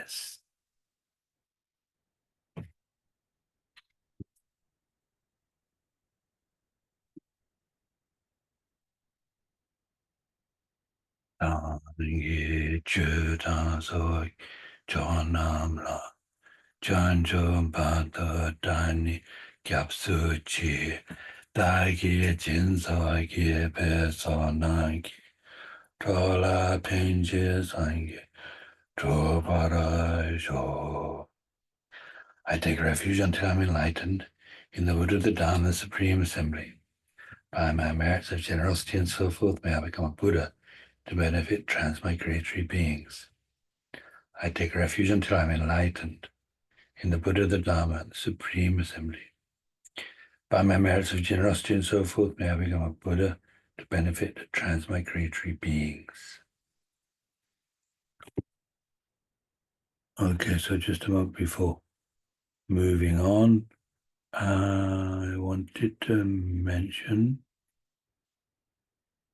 says, Chanchum Pata Dani Gyapsu Chi Dagi Jinsa Gi Peso Nangi Chola Pinji Sangi Chopara Sho. I take refuge until I'm enlightened in the wood of the Dharma Supreme Assembly. By my merits of generosity and so forth, may I become a Buddha to benefit transmigratory beings. I take refuge until I'm enlightened in the Buddha, the Dharma, the Supreme Assembly. By my merits of generosity and so forth, may I become a Buddha to benefit transmigratory beings. Okay, so just a moment before moving on, I wanted to mention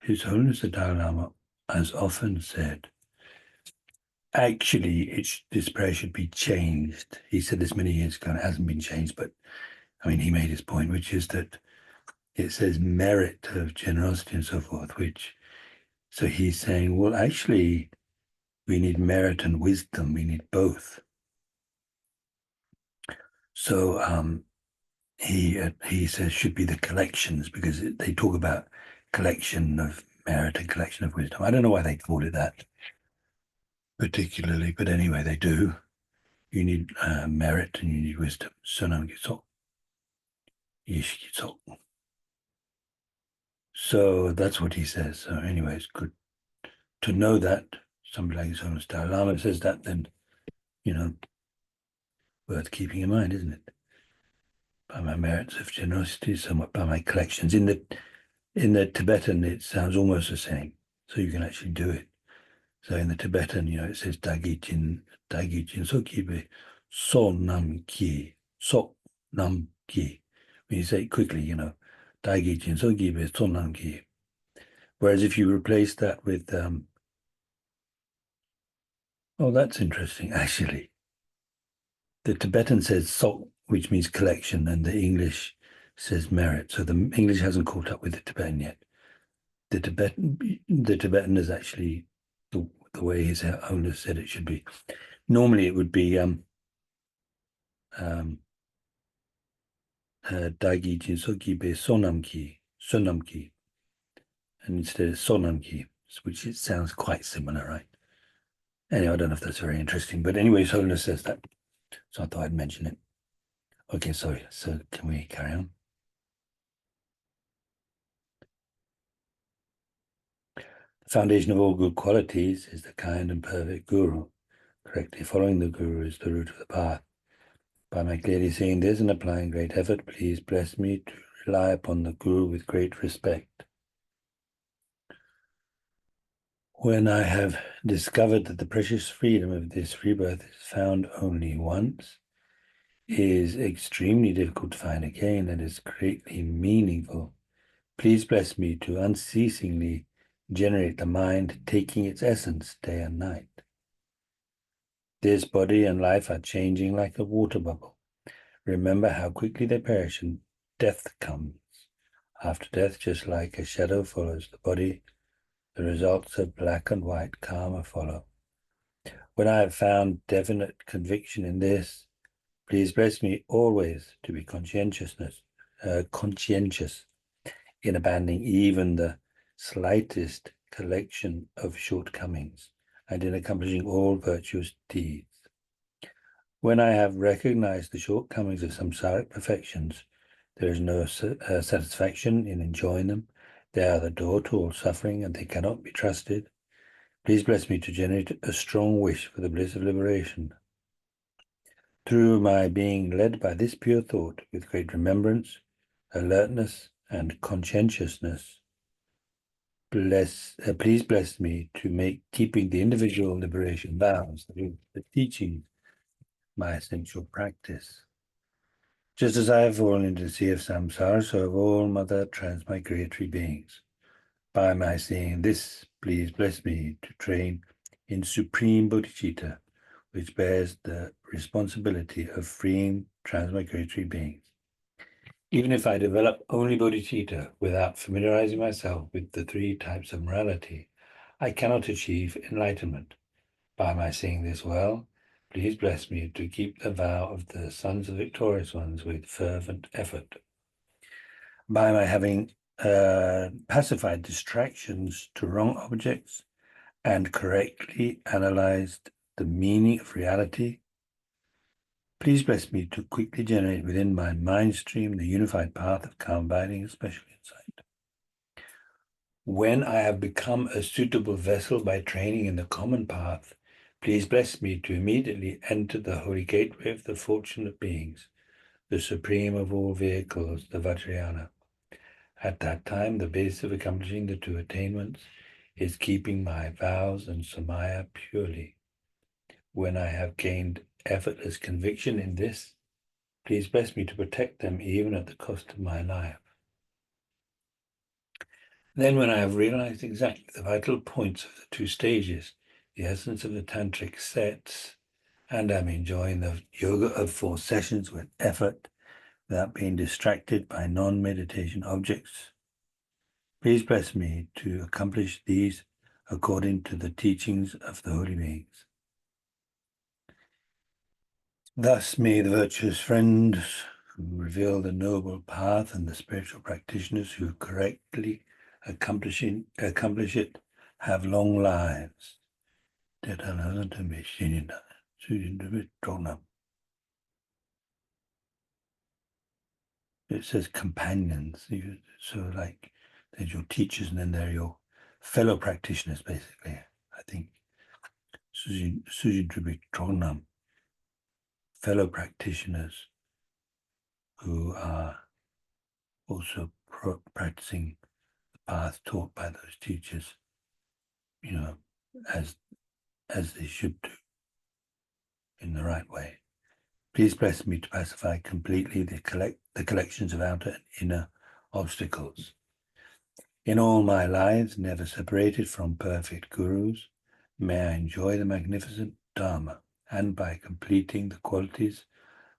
His Holiness the Dalai Lama has often said, actually, this prayer should be changed. He said this many years ago and it hasn't been changed, but I mean, he made his point, which is that it says merit of generosity and so forth, so he's saying, well, actually, we need merit and wisdom. We need both. So he says should be the collections, because they talk about collection of merit and collection of wisdom. I don't know why they call it that particularly, but anyway, they do. You need merit and you need wisdom. So that's what he says. So anyway, it's good to know that. Somebody like His Holiness Dalai Lama says that, then, worth keeping in mind, isn't it? By my merits of generosity, somewhat by my collections. In the Tibetan, it sounds almost the same, so you can actually do it. So in the Tibetan, it says Dagijin Sokibe So Nam Ki So Nam Ki. When you say it quickly, Dagijin Sokibe So Nam Ki. Whereas if you replace that with oh, that's interesting, actually. The Tibetan says sok, which means collection, and the English says merit. So the English hasn't caught up with the Tibetan yet. The Tibetan is actually the way His Holiness said it should be. Normally it would be Dagi Jinsoki be Sonamki, and instead of Sonamki, which it sounds quite similar, right? Anyway, I don't know if that's very interesting, but anyway, His Holiness says that. So I thought I'd mention it. Okay, sorry. So can we carry on? The foundation of all good qualities is the kind and perfect Guru. Correctly following the Guru is the root of the path. By my clearly seeing this and applying great effort, please bless me to rely upon the Guru with great respect. When I have discovered that the precious freedom of this rebirth is found only once, is extremely difficult to find again, and is greatly meaningful, please bless me to unceasingly generate the mind taking its essence day and night. This body and life are changing like a water bubble. Remember how quickly they perish and death comes. After death, just like a shadow follows the body, the results of black and white karma follow. When I have found definite conviction in this, please bless me always to be conscientious in abandoning even the slightest collection of shortcomings and in accomplishing all virtuous deeds. When I have recognized the shortcomings of samsaric perfections, there is no satisfaction in enjoying them. They are the door to all suffering and they cannot be trusted. Please bless me to generate a strong wish for the bliss of liberation. Through my being led by this pure thought with great remembrance, alertness, and conscientiousness, please bless me to make keeping the individual liberation vows, the teaching, my essential practice. Just as I have fallen into the sea of samsara, so have all mother transmigratory beings. By my seeing this, please bless me to train in supreme bodhicitta, which bears the responsibility of freeing transmigratory beings. Even if I develop only bodhicitta without familiarizing myself with the three types of morality, I cannot achieve enlightenment. By my saying this well, please bless me to keep the vow of the sons of victorious ones with fervent effort. By my having pacified distractions to wrong objects and correctly analyzed the meaning of reality, please bless me to quickly generate within my mind stream the unified path of calm abiding and special insight. When I have become a suitable vessel by training in the common path, please bless me to immediately enter the holy gateway of the fortunate beings, the supreme of all vehicles, the Vajrayana. At that time, the base of accomplishing the two attainments is keeping my vows and samaya purely. When I have gained effortless conviction in this, please bless me to protect them even at the cost of my life. Then when I have realized exactly the vital points of the two stages, the essence of the tantric sets, and am enjoying the yoga of 4 sessions with effort without being distracted by non-meditation objects, please bless me to accomplish these according to the teachings of the holy beings. Thus may the virtuous friends who reveal the noble path and the spiritual practitioners who correctly accomplish it have long lives. It says companions, so like there's your teachers and then they're your fellow practitioners, basically. I think fellow practitioners who are also practicing the path taught by those teachers, as they should do in the right way. Please bless me to pacify completely the collections of outer and inner obstacles. In all my lives, never separated from perfect gurus, may I enjoy the magnificent Dharma, and by completing the qualities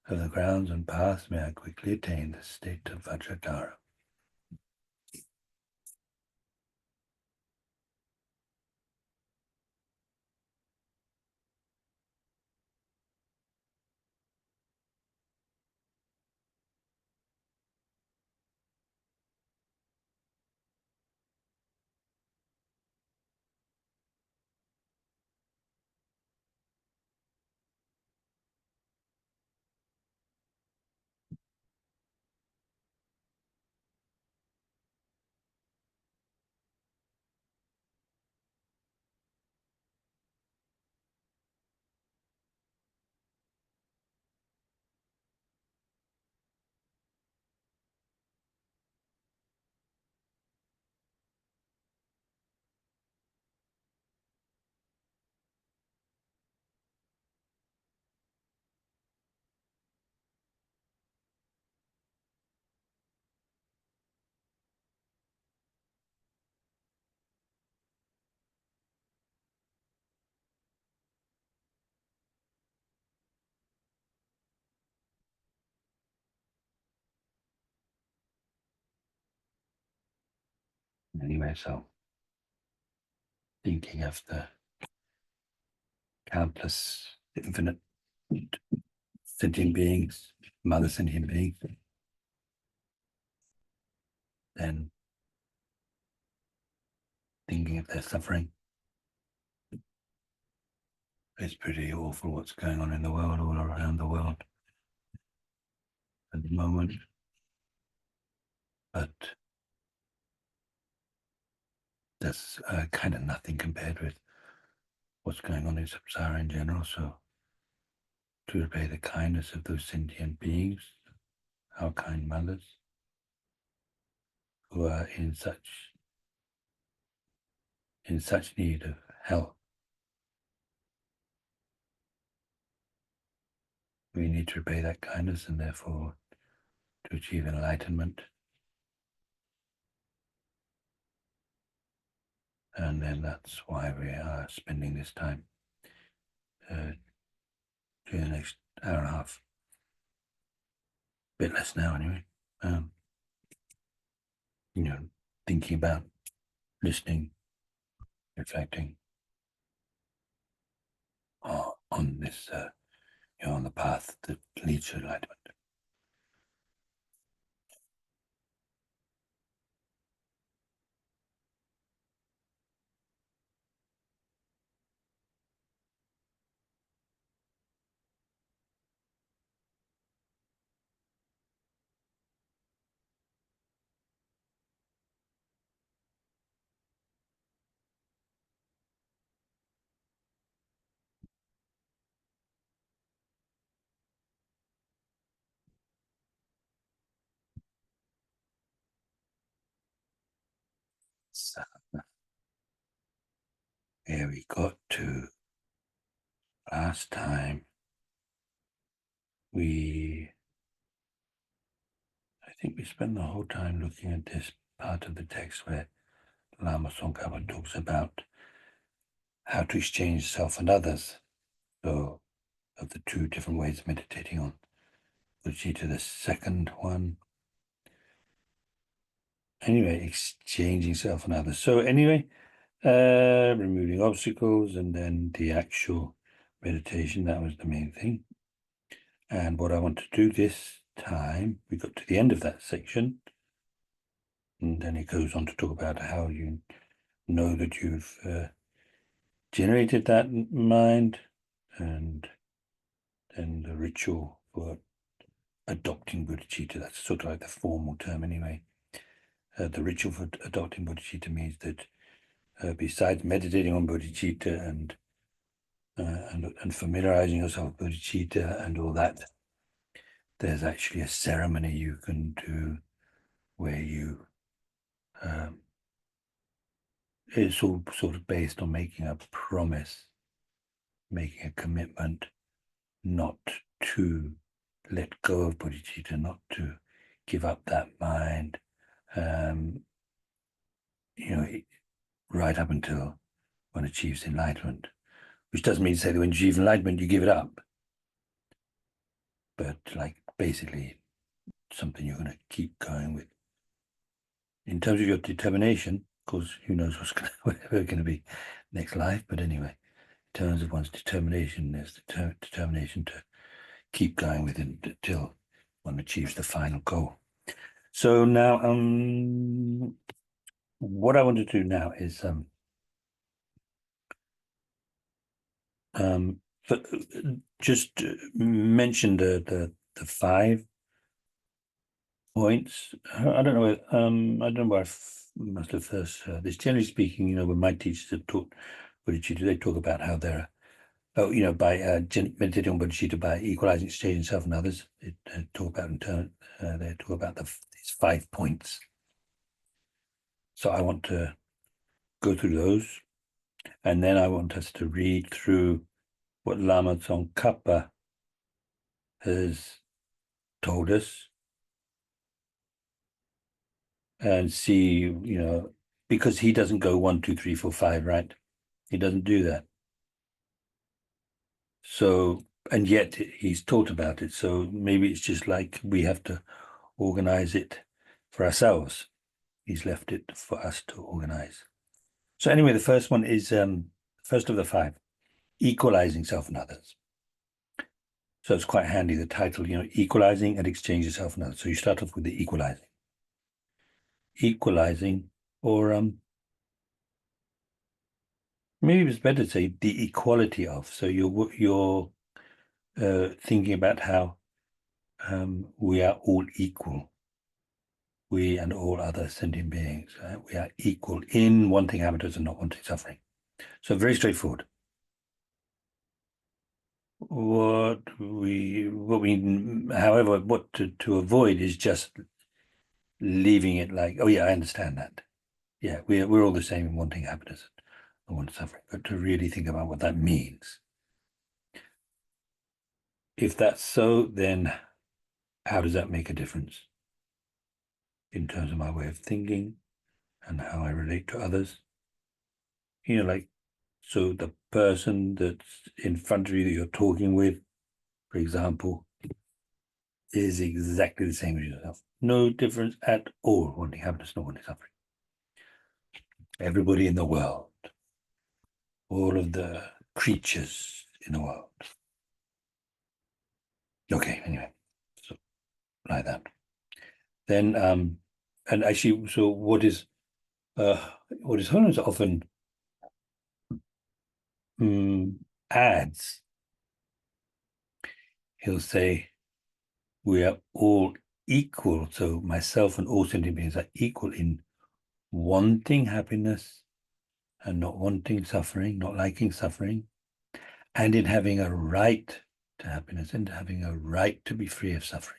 of the grounds and paths, may I quickly attain the state of Vajradhara. Anyway, so thinking of the countless, infinite sentient beings, mother sentient beings, then thinking of their suffering. It's pretty awful what's going on in the world, all around the world at the moment. But that's kind of nothing compared with what's going on in Samsara in general. So to repay the kindness of those sentient beings, our kind mothers, who are in such need of help, we need to repay that kindness, and therefore to achieve enlightenment. And then that's why we are spending this time during the next hour and a half. A bit less now, anyway. Thinking about, listening, reflecting on this, on the path that leads to enlightenment. So here we got to last time. I think we spent the whole time looking at this part of the text where Lama Tsongkhapa talks about how to exchange self and others. So, of the two different ways of meditating on Bodhichitta, the second one. Anyway, exchanging self and others. So anyway, removing obstacles and then the actual meditation, that was the main thing. And what I want to do this time, we got to the end of that section, and then it goes on to talk about how you know that you've generated that mind, and then the ritual for adopting Bodhicitta. That's sort of like the formal term anyway. The ritual for adopting Bodhicitta means that besides meditating on Bodhicitta and familiarizing yourself with Bodhicitta and all that, there's actually a ceremony you can do where you it's all sort of based on making a promise, making a commitment not to let go of bodhicitta, not to give up that mind, right up until one achieves enlightenment, which doesn't mean to say that when you achieve enlightenment, you give it up, but like basically something you're going to keep going with. In terms of your determination, of course, who knows what's going to be next life, but anyway, in terms of one's determination, there's the determination to keep going with it until one achieves the final goal. So now, what I want to do now is just mention the 5 points. I don't know. I don't know where I must have first heard this. Generally speaking, when my teachers have taught Bodhicitta, they talk about how they're by meditating on Bodhicitta, by equalizing, exchanging self and others. They talk about these 5 points. So I want to go through those, and then I want us to read through what Lama Tsongkhapa has told us and see, because he doesn't go 1, 2, 3, 4, 5, right? He doesn't do that. So, and yet he's taught about it. So maybe it's just like we have to organize it for ourselves. He's left it for us to organize. So anyway, the first one is first of the 5, equalizing self and others. So it's quite handy, the title, equalizing and exchange yourself and others. So you start off with the equalizing. Equalizing, or maybe it's better to say the equality of. So you're thinking about how we are all equal. We and all other sentient beings. We are equal in wanting happiness and not wanting suffering. So very straightforward. What to avoid is just leaving it like, oh yeah, I understand that. Yeah, we're all the same in wanting happiness and wanting suffering, but to really think about what that means. If that's so, then how does that make a difference in terms of my way of thinking and how I relate to others? So the person that's in front of you that you're talking with, for example, is exactly the same as yourself. No difference at all, wanting happiness, not wanting suffering. Everybody in the world, all of the creatures in the world. Okay, anyway, so like that. Then, and actually, so what His Holiness often adds, he'll say, we are all equal. So myself and all sentient beings are equal in wanting happiness and not wanting suffering, not liking suffering, and in having a right to happiness and having a right to be free of suffering.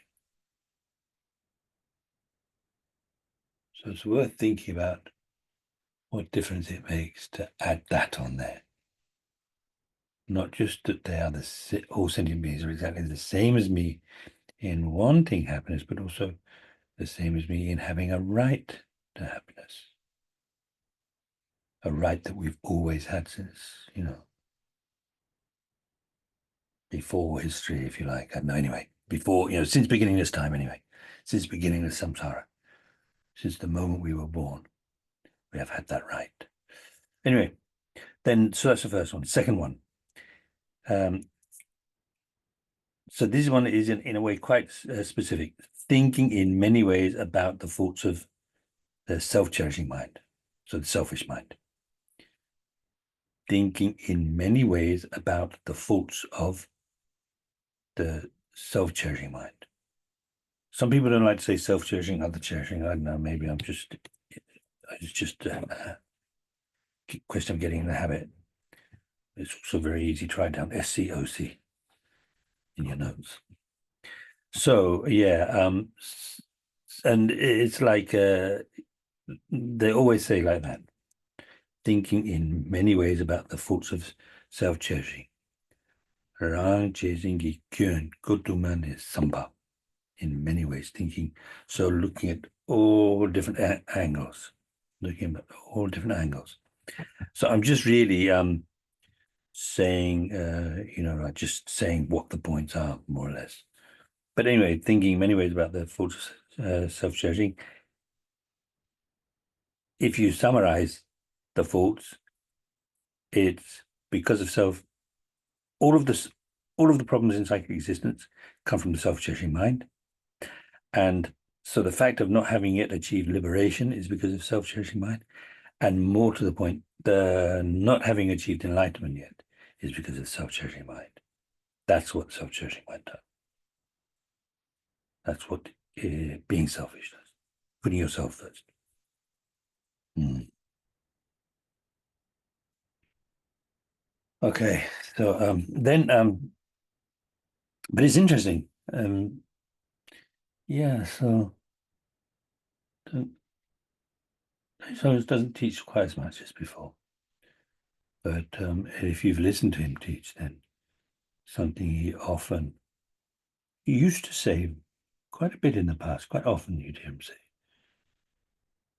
So it's worth thinking about what difference it makes to add that on there. Not just that they are all sentient beings are exactly the same as me in wanting happiness, but also the same as me in having a right to happiness. A right that we've always had since, before history, if you like. I don't know, anyway, before, since beginning this time, anyway, since beginning of samsara, since the moment we were born, we have had that right. Anyway, then, so that's the first one. Second one. So this one is in a way quite specific, thinking in many ways about the faults of the self-cherishing mind, so the selfish mind. Thinking in many ways about the faults of the self-cherishing mind. Some people don't like to say self-cherishing, other cherishing. I don't know, maybe it's just a question of getting in the habit. It's also very easy to write down SCOC in your notes. So yeah, and it's like they always say like that, thinking in many ways about the faults of self-cherishing. In many ways, thinking, so looking at all different angles, So I'm just really saying, just saying what the points are, more or less. But anyway, thinking in many ways about the faults of self-cherishing. If you summarize the faults, it's because of all of the problems in psychic existence come from the self-cherishing mind. And so the fact of not having yet achieved liberation is because of self-cherishing mind. And more to the point, the not having achieved enlightenment yet is because of self-cherishing mind. That's what self-cherishing mind does. That's what being selfish does. Putting yourself first. Okay, so then, but it's interesting. Yeah, so it doesn't teach quite as much as before. But if you've listened to him teach, then something he used to say quite a bit in the past, quite often you'd hear him say,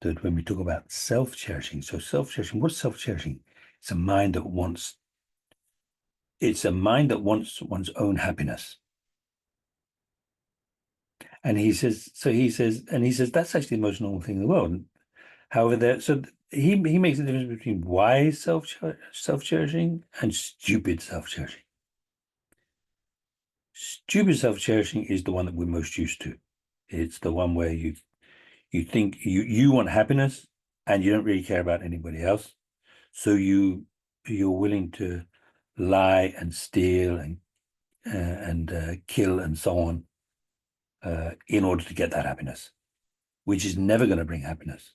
that when we talk about self-cherishing, so self-cherishing, what's self-cherishing? It's a mind that wants one's own happiness. And he says that's actually the most normal thing in the world. However, he makes a difference between wise self-cherishing and stupid self-cherishing. Stupid self-cherishing is the one that we're most used to. It's the one where you think you want happiness and you don't really care about anybody else. So you're willing to lie and steal and kill and so on in order to get that happiness, which is never going to bring happiness.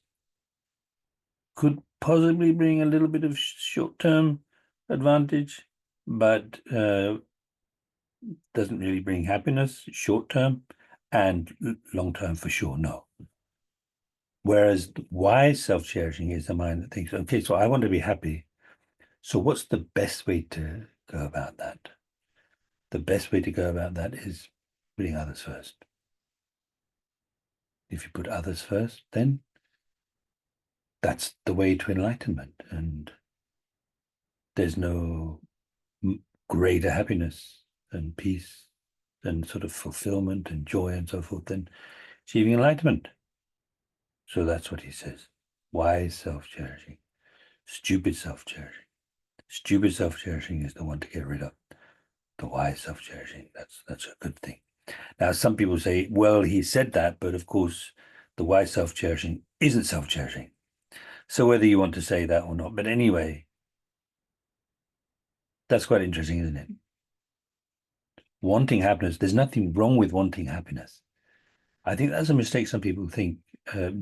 Could possibly bring a little bit of short-term advantage, but doesn't really bring happiness short-term, and long-term for sure, no. Whereas wise self-cherishing is the mind that thinks, okay, so I want to be happy. So what's the best way to go about that? The best way to go about that is putting others first. If you put others first, then that's the way to enlightenment. And there's no greater happiness and peace and sort of fulfillment and joy and so forth, then achieving enlightenment. So that's what he says. Wise self-cherishing, stupid self-cherishing. Stupid self-cherishing is the one to get rid of. The wise self-cherishing, that's a good thing. Now, some people say, well, he said that, but of course, the wise self-cherishing isn't self-cherishing. So whether you want to say that or not, but anyway, that's quite interesting, isn't it? Wanting happiness, there's nothing wrong with wanting happiness. I think that's a mistake some people think,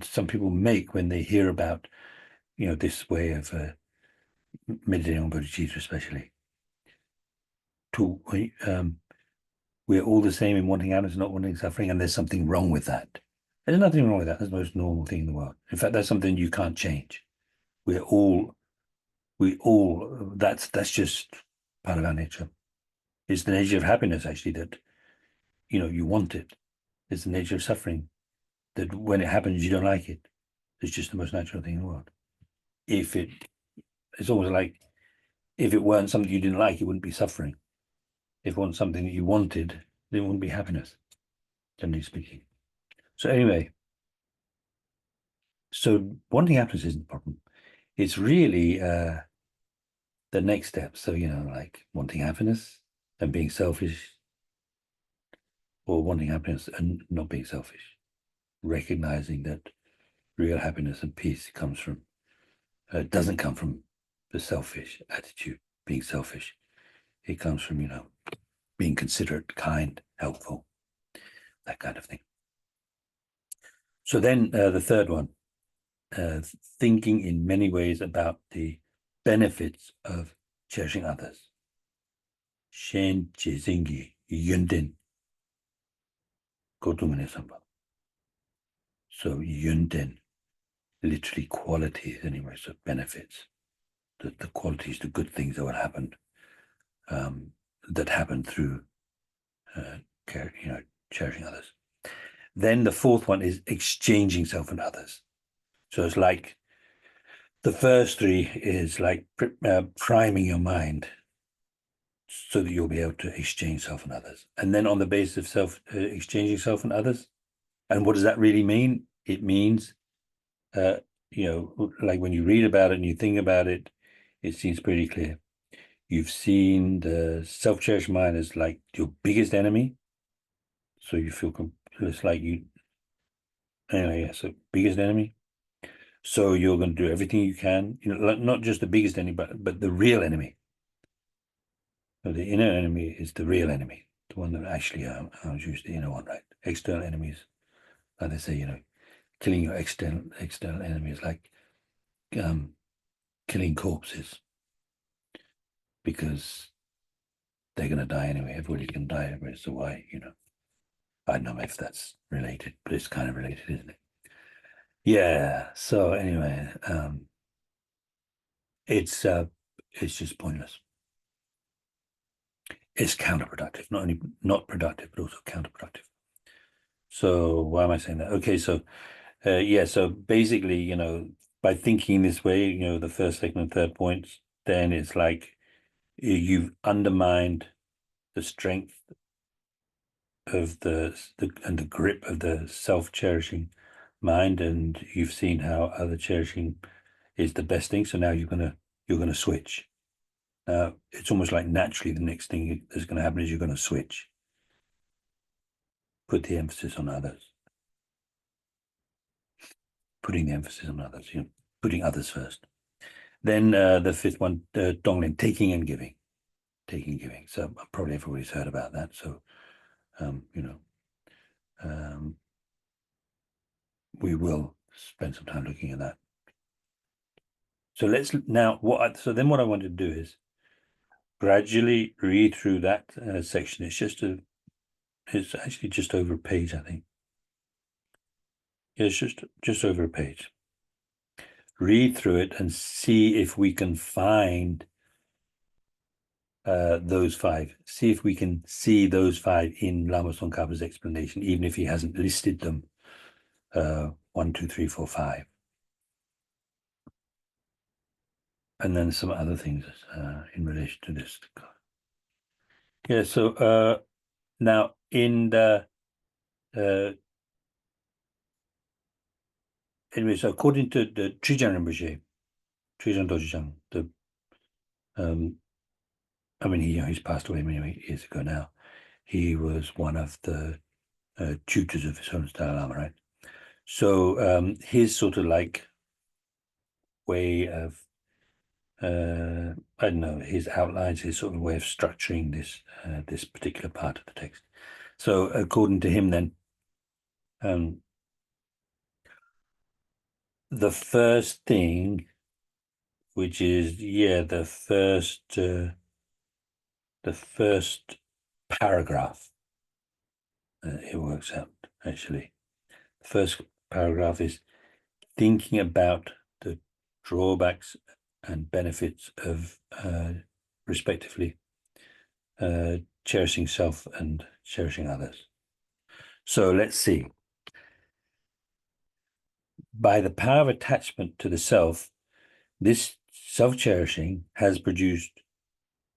some people make when they hear about, this way of meditating on bodhicitta, especially. We're all the same in wanting happiness, not wanting suffering, and there's something wrong with that. There's nothing wrong with that. That's the most normal thing in the world. In fact, that's something you can't change. We all, that's just part of our nature. It's the nature of happiness, actually, that, you want it. It's the nature of suffering, that when it happens, you don't like it. It's just the most natural thing in the world. It's almost like if it weren't something you didn't like, it wouldn't be suffering. If it wasn't something that you wanted, then it wouldn't be happiness, generally speaking. So anyway, so wanting happiness isn't the problem. It's really the next step. So, like wanting happiness and being selfish, or wanting happiness and not being selfish. Recognizing that real happiness and peace doesn't come from the selfish attitude, being selfish. It comes from, being considerate, kind, helpful, that kind of thing. So then the third one, thinking in many ways about the benefits of cherishing others. Shen Jizingi Yundin Godumane Samba. So Yundin, literally qualities anyway, so benefits. The qualities, the good things that would happen, that happen through cherishing others. Then the fourth one is exchanging self and others. So it's like the first three is like priming your mind so that you'll be able to exchange self and others. And then on the basis of exchanging self and others, and what does that really mean? It means, like when you read about it and you think about it, it seems pretty clear. You've seen the self-cherished mind as like your biggest enemy. So you feel it's like anyway, yeah, so biggest enemy. So you're going to do everything you can, like not just the biggest enemy, but the real enemy. So the inner enemy is the real enemy, the one that actually harms you is the inner one, right? External enemies, like they say, killing your external enemies, like killing corpses, because they're going to die anyway. Everybody's going to die anyway. So why, I don't know if that's related, but it's kind of related, isn't it? Yeah. So anyway, it's just pointless. It's counterproductive. Not only not productive, but also counterproductive. So why am I saying that? Okay, so yeah. So basically, by thinking this way, the first, second, and third points, then it's like you've undermined the strength of and the grip of the self-cherishing mind, and you've seen how other cherishing is the best thing. So now you're gonna switch. Now it's almost like naturally the next thing that's going to happen is you're going to switch. Put the emphasis on others. Putting the emphasis on others. Putting others first. Then the fifth one, Donglin, taking and giving. Taking and giving. So probably everybody's heard about that. So we will spend some time looking at that. So let's now so then what I want to do is gradually read through that section. It's actually just over a page, I think. Yeah, it's just over a page. Read through it and see if we can find those five. See if we can see those five in Lama Tsongkhapa's explanation, even if he hasn't listed them. 1, 2, 3, 4, 5. And then some other things in relation to this. Yeah, so now in the anyway, so according to the Trijang Rinpoche, Trijang Dojang, I mean, he's passed away many years ago now. He was one of the tutors of His Holiness Dalai Lama, right? So his sort of like way of I don't know, his outlines, his sort of way of structuring this particular part of the text. So according to him, then, the first thing, which is the first paragraph, it works out actually. The first paragraph is thinking about the drawbacks and benefits of respectively cherishing self and cherishing others. So let's see. By the power of attachment to the self, this self-cherishing has produced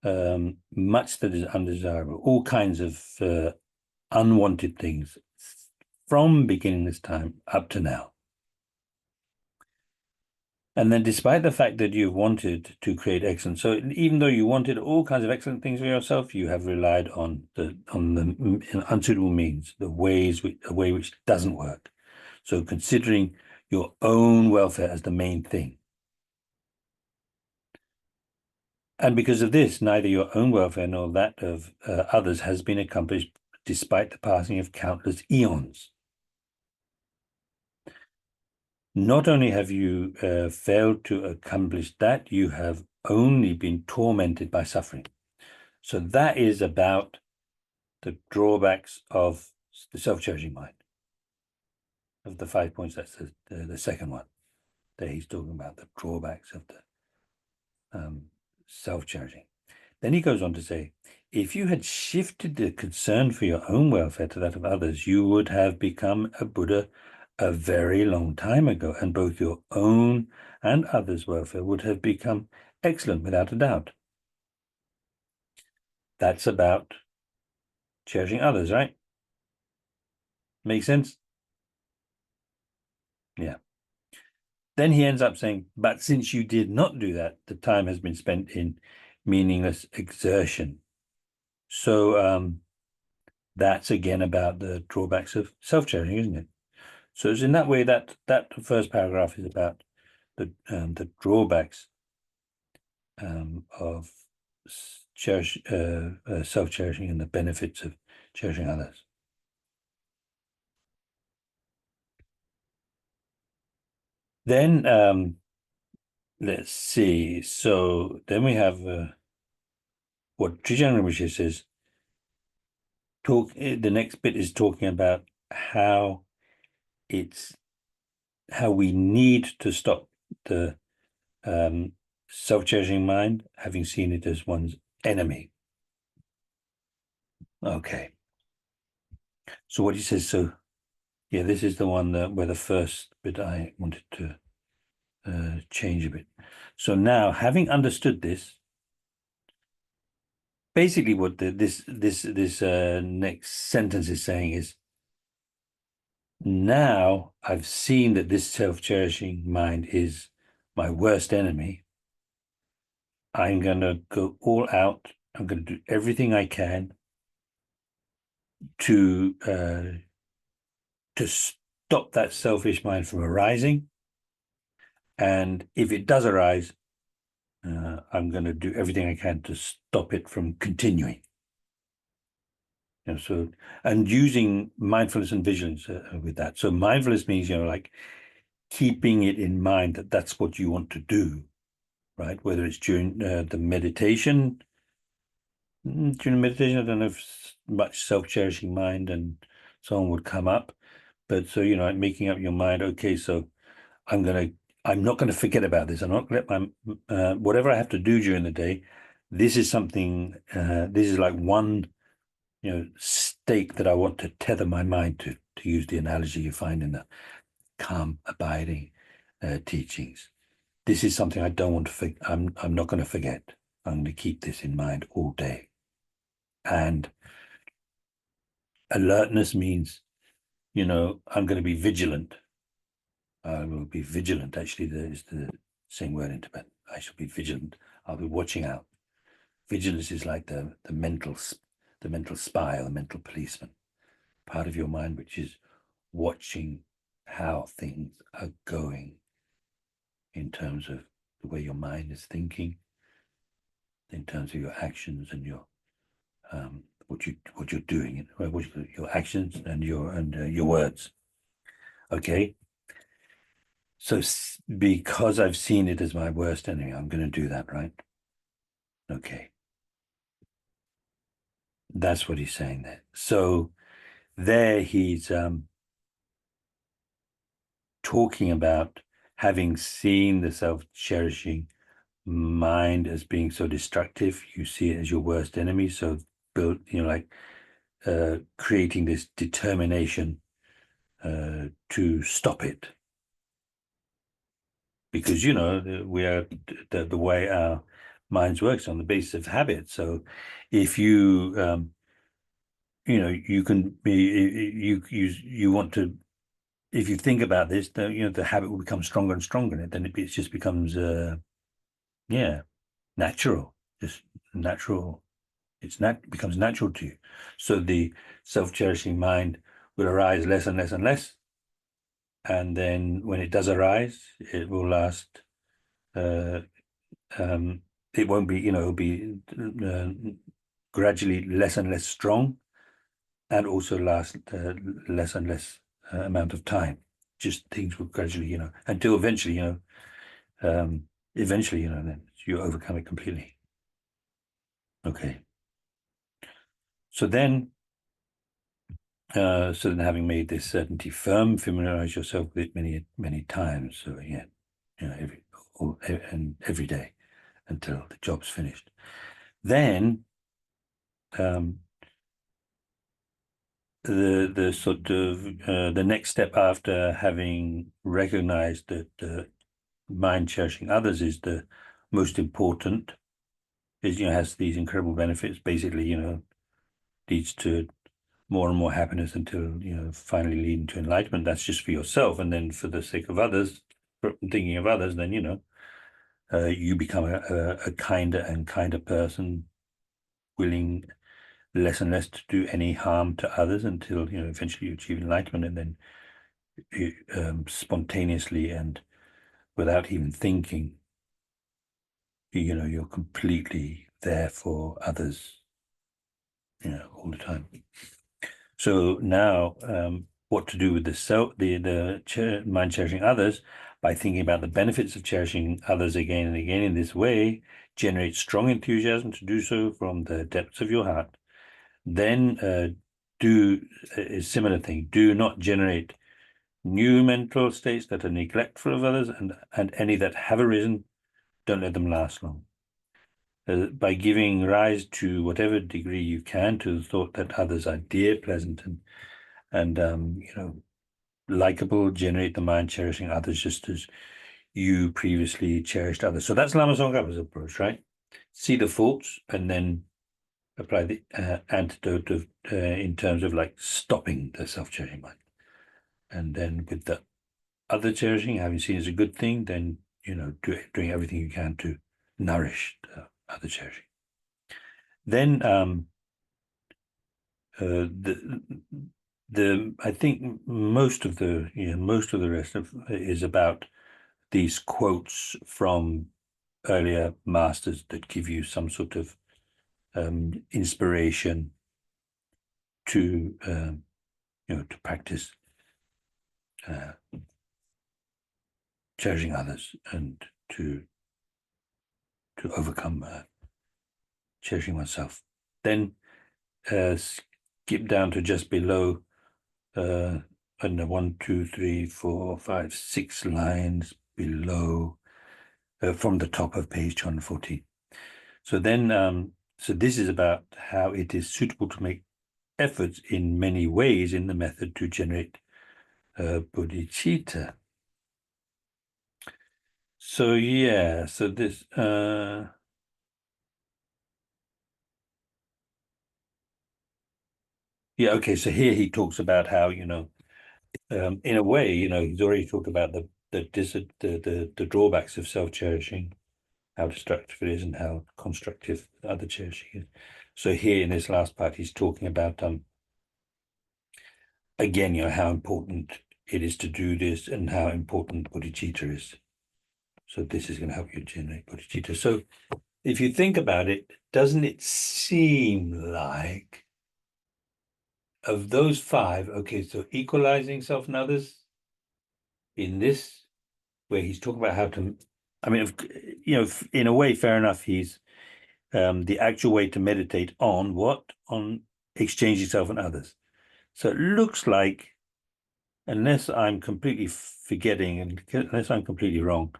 much that is undesirable, all kinds of unwanted things from beginning this time up to now. And then despite the fact that you've wanted to create excellence, so even though you wanted all kinds of excellent things for yourself, you have relied on the unsuitable means, a way which doesn't work. So considering your own welfare as the main thing. And because of this, neither your own welfare nor that of others has been accomplished despite the passing of countless eons. Not only have you failed to accomplish that, you have only been tormented by suffering. So that is about the drawbacks of the self-cherishing mind. Of the 5 points, that's the second one. There he's talking about the drawbacks of the self-cherishing. Then he goes on to say, if you had shifted the concern for your own welfare to that of others, you would have become a Buddha a very long time ago, and both your own and others' welfare would have become excellent without a doubt. That's about cherishing others, right? Make sense? Yeah. Then he ends up saying, but since you did not do that, the time has been spent in meaningless exertion. So that's again about the drawbacks of self-cherishing, isn't it? So it's in that way that first paragraph is about the drawbacks of self-cherishing and the benefits of cherishing others. Then let's see. So then we have what Trijang Rinpoche says. The next bit is talking about how we need to stop the self-cherishing mind, having seen it as one's enemy. Okay. So what he says, so yeah, this is the one where the first bit I wanted to change a bit. So now, having understood this, basically what this next sentence is saying is, now I've seen that this self-cherishing mind is my worst enemy. I'm going to go all out. I'm going to do everything I can to stop that selfish mind from arising. And if it does arise, I'm going to do everything I can to stop it from continuing. So, and using mindfulness and vigilance with that. So mindfulness means, like keeping it in mind that that's what you want to do, right? Whether it's during the meditation. During meditation, I don't know if much self-cherishing mind and so on would come up. But so, making up your mind, okay, so I'm not going to forget about this. I'm not going to let my, whatever I have to do during the day, this is something, this is like one, stake that I want to tether my mind to use the analogy you find in the calm, abiding teachings. This is something I don't want to forget. I'm not going to forget. I'm going to keep this in mind all day. And Alertness means, I'm going to be vigilant. I will be vigilant. Actually, there is the same word in Tibet. I shall be vigilant. I'll be watching out. Vigilance is like the mental spy or the mental policeman, part of your mind which is watching how things are going in terms of the way your mind is thinking, in terms of your actions and your what you're doing, your actions and your words. Okay. So because I've seen it as my worst enemy, I'm going to do that, right? Okay. That's what he's saying there. So there he's talking about having seen the self-cherishing mind as being so destructive. You see it as your worst enemy. So build, like creating this determination to stop it. Because, we are the way our minds works on the basis of habit. So if you, you can be, you want to, if you think about this, the habit will become stronger and stronger, and then it just becomes, natural, just natural. Becomes natural to you. So the self-cherishing mind will arise less and less and less. And then when it does arise, it will last, it won't be, it'll be gradually less and less strong, and also last less and less amount of time. Just things will gradually, until eventually, then you overcome it completely. Okay. So then having made this certainty firm, familiarize yourself with it many, many times. So yeah, every day until the job's finished. Then the sort of the next step after having recognized that mind cherishing others is the most important, is has these incredible benefits. Basically, leads to more and more happiness until finally leading to enlightenment. That's just for yourself, and then for the sake of others, thinking of others, then you become a kinder and kinder person, willing less and less to do any harm to others until eventually you achieve enlightenment, and then you, spontaneously and without even thinking, you're completely there for others, all the time. So now, what to do with the mind cherishing others? By thinking about the benefits of cherishing others again and again in this way, generate strong enthusiasm to do so from the depths of your heart. Then do a similar thing. Do not generate new mental states that are neglectful of others, and any that have arisen, don't let them last long. By giving rise to whatever degree you can to the thought that others are dear, pleasant, and likable, generate the mind cherishing others just as you previously cherished others. So that's Lama Tsongkhapa's approach, right? See the faults and then apply the antidote of in terms of like stopping the self-cherishing mind. And then with the other cherishing, having seen as a good thing, then doing everything you can to nourish the other cherishing. Then I think most of the rest is about these quotes from earlier masters that give you some sort of inspiration to to practice cherishing others and to overcome cherishing oneself. Then skip down to just below, I don't know, 1, 2, 3, 4, 5, 6 lines below, from the top of page 214. So then, so this is about how it is suitable to make efforts in many ways in the method to generate bodhicitta. So yeah, so this Yeah, okay. So here he talks about how, in a way, he's already talked about the drawbacks of self-cherishing, how destructive it is and how constructive other cherishing is. So here in this last part, he's talking about again, how important it is to do this and how important bodhicitta is. So this is going to help you generate bodhicitta. So if you think about it, doesn't it seem like of those five, okay, so equalizing self and others in this, where he's talking about how to, I mean, in a way, fair enough, he's the actual way to meditate on what? On exchanging self and others. So it looks like, unless I'm completely forgetting and unless I'm completely wrong,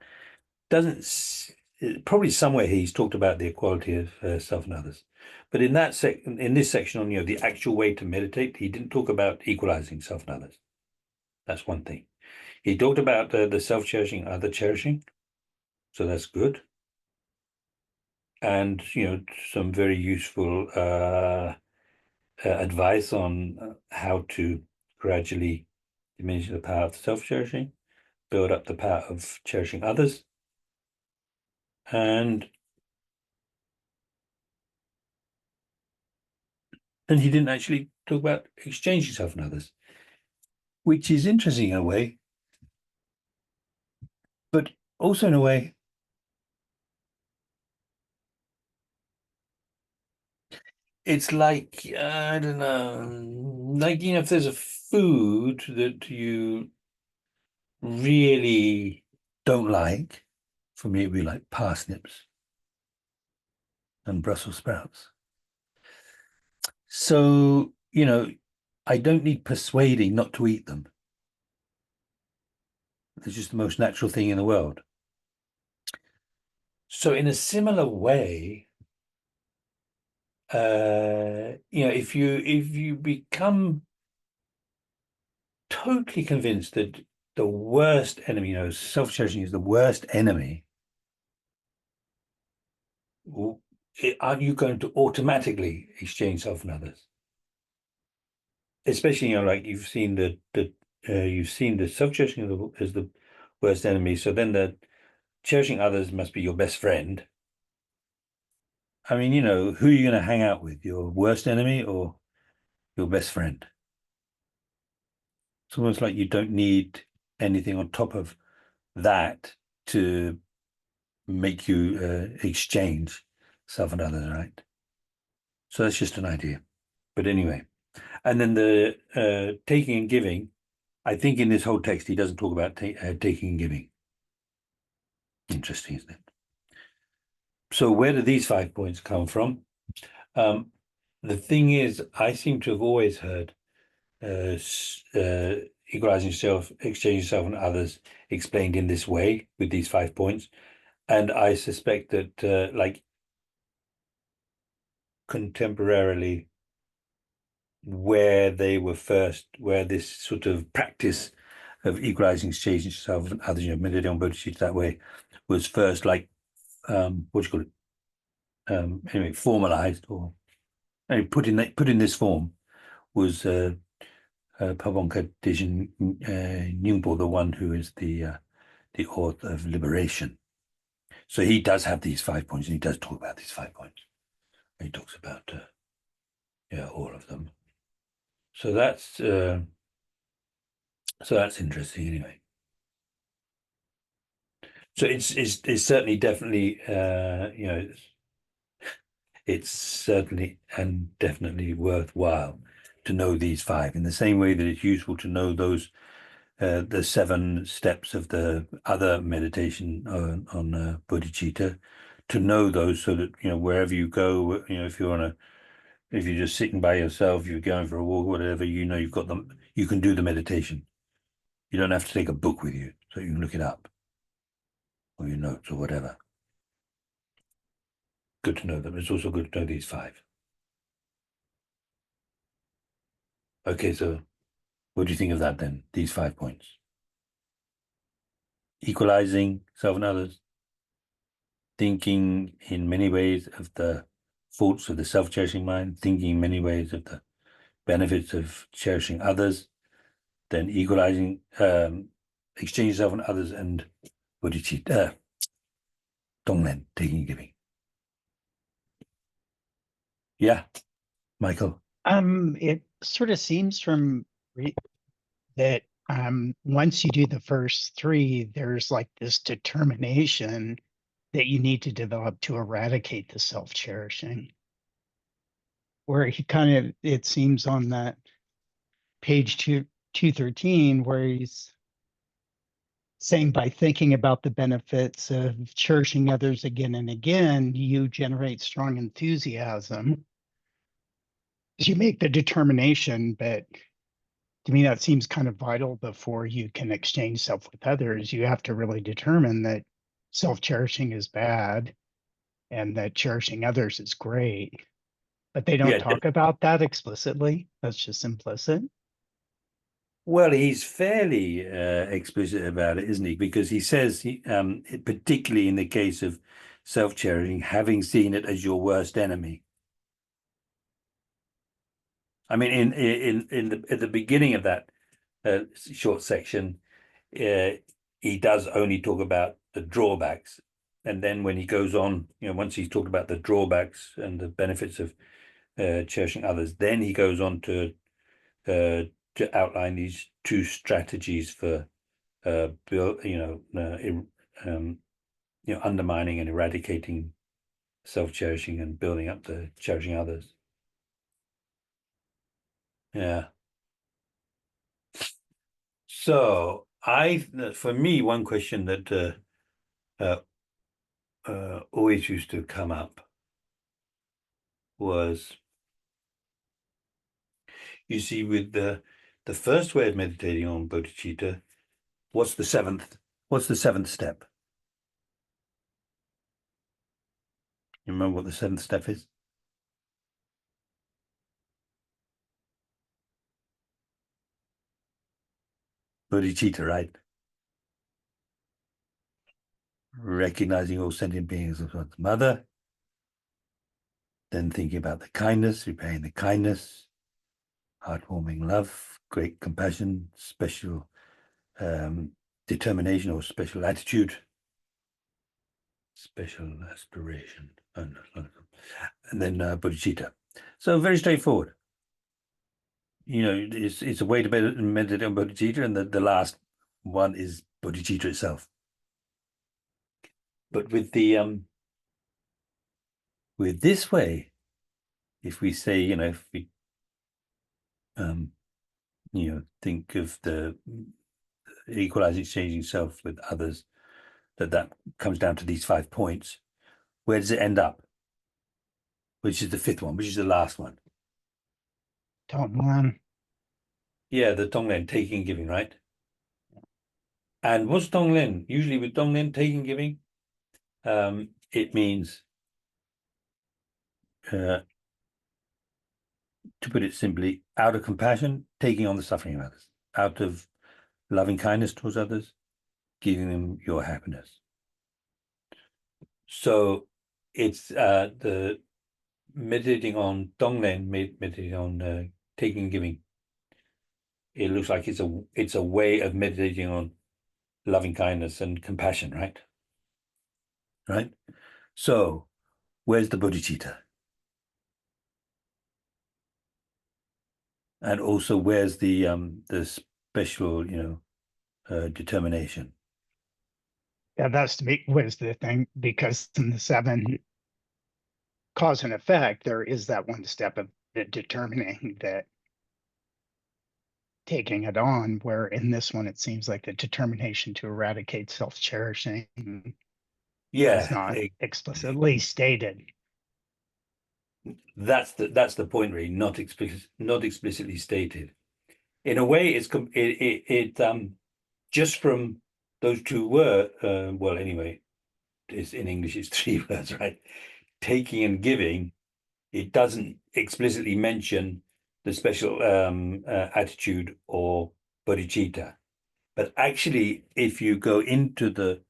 doesn't probably somewhere he's talked about the equality of self and others, but in this section on the actual way to meditate, he didn't talk about equalizing self and others. That's one thing. He talked about the self-cherishing, other cherishing, so that's good, and some very useful advice on how to gradually diminish the power of self-cherishing, build up the power of cherishing others, and he didn't actually talk about exchanging self and others, which is interesting in a way, but also in a way, it's like, I don't know, like, if there's a food that you really don't like, for me, it'd be like parsnips and Brussels sprouts. So, I don't need persuading not to eat them. It's just the most natural thing in the world. So, in a similar way, if you become totally convinced that the worst enemy, self-cherishing is the worst enemy, aren't you going to automatically exchange self and others? Especially, like you've seen the self-cherishing as the worst enemy. So then the cherishing others must be your best friend. I mean, who are you going to hang out with? Your worst enemy or your best friend? It's almost like you don't need anything on top of that to make you exchange self and others, right? So that's just an idea. But anyway, and then the taking and giving, I think in this whole text, he doesn't talk about taking and giving. Interesting, isn't it? So where do these 5 points come from? The thing is, I seem to have always heard equalizing self, exchanging self and others explained in this way with these 5 points. And I suspect that like contemporarily, where this sort of practice of equalizing, exchanging self and others, meditating on Bodhichitta that way, was first like, what do you call it? Anyway, formalized or anyway, put in this form was Pabonka Dijin Nyingpo, the one who is the author of Liberation. So he does have these 5 points, and he does talk about these 5 points. He talks about all of them. So that's interesting anyway. So it's certainly definitely it's certainly and definitely worthwhile to know these 5 in the same way that it's useful to know those the 7 steps of the other meditation on bodhicitta, to know those so that wherever you go, if you're just sitting by yourself, you're going for a walk, whatever, you've got them, you can do the meditation. You don't have to take a book with you, so you can look it up or your notes or whatever. Good to know them. It's also good to know these 5. Okay, so what do you think of that then? These 5 points. Equalizing self and others, thinking in many ways of the faults of the self-cherishing mind, thinking in many ways of the benefits of cherishing others, then equalizing, exchange yourself on others, and bodhicitta, Tonglen, taking and giving. Yeah, Michael. It sort of seems from that once you do the first three, there's like this determination that you need to develop to eradicate the self-cherishing. Where he kind of, it seems on that page 213, where he's saying by thinking about the benefits of cherishing others again and again, you generate strong enthusiasm. You make the determination, but to me, that seems kind of vital before you can exchange self with others. You have to really determine that self-cherishing is bad and that cherishing others is great. But they don't Yeah. talk about that explicitly. That's just implicit. Well, he's fairly explicit about it, isn't he? Because he says, particularly in the case of self-cherishing, having seen it as your worst enemy. I mean, at the beginning of that short section, he does only talk about the drawbacks, and then when he goes on, once he's talked about the drawbacks and the benefits of cherishing others, then he goes on to outline these two strategies for undermining and eradicating self-cherishing and building up the cherishing others. Yeah. So for me, one question that always used to come up was, you see, with the first way of meditating on bodhicitta, what's the seventh step? You remember what the seventh step is? Bodhicitta, right? Recognizing all sentient beings as one's mother, then thinking about the kindness, repaying the kindness, heartwarming love, great compassion, special determination or special attitude, special aspiration, and then bodhicitta. So very straightforward. It's a way to meditate on bodhicitta, and the last one is bodhicitta itself. But with this way, if we say, if we think of the equalizing, exchanging self with others, that comes down to these 5 points. Where does it end up? Which is the fifth one? Which is the last one? Tonglen. Yeah, the Tonglen, taking and giving, right? And what's Tonglen? Usually with Tonglen, taking and giving, it means, to put it simply, out of compassion, taking on the suffering of others, out of loving kindness towards others, giving them your happiness. So it's the meditating on Tonglen, meditating on taking and giving. It looks like it's a way of meditating on loving kindness and compassion, right? Right. So where's the bodhicitta? And also, where's the special, determination? Yeah, that's to me was the thing, because in the seven cause and effect, there is that one step of the determining that taking it on, where in this one it seems like the determination to eradicate self-cherishing is not explicitly stated. That's the point, really, not explicitly stated. In a way, it just from those two words, well, anyway, it's in English, it's 3 words, right? Taking and giving. It doesn't explicitly mention the special attitude or bodhicitta. But actually, if you go into the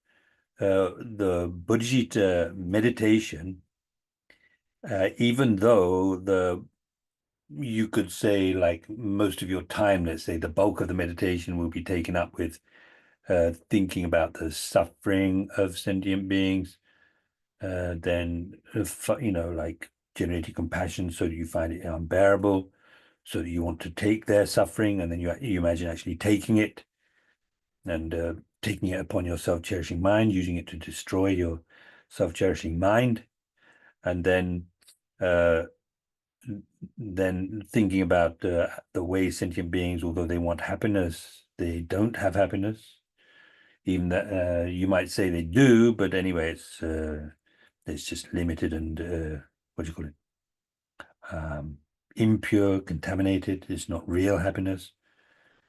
bodhicitta meditation, even though you could say, like, most of your time, let's say the bulk of the meditation will be taken up with thinking about the suffering of sentient beings, then, like generating compassion so that you find it unbearable, so that you want to take their suffering, and then you imagine actually taking it and taking it upon your self-cherishing mind, using it to destroy your self-cherishing mind, and uh, then thinking about the way sentient beings, although they want happiness, they don't have happiness. Even that you might say they do, but anyway, it's just limited and what do you call it? Impure, contaminated. It's not real happiness.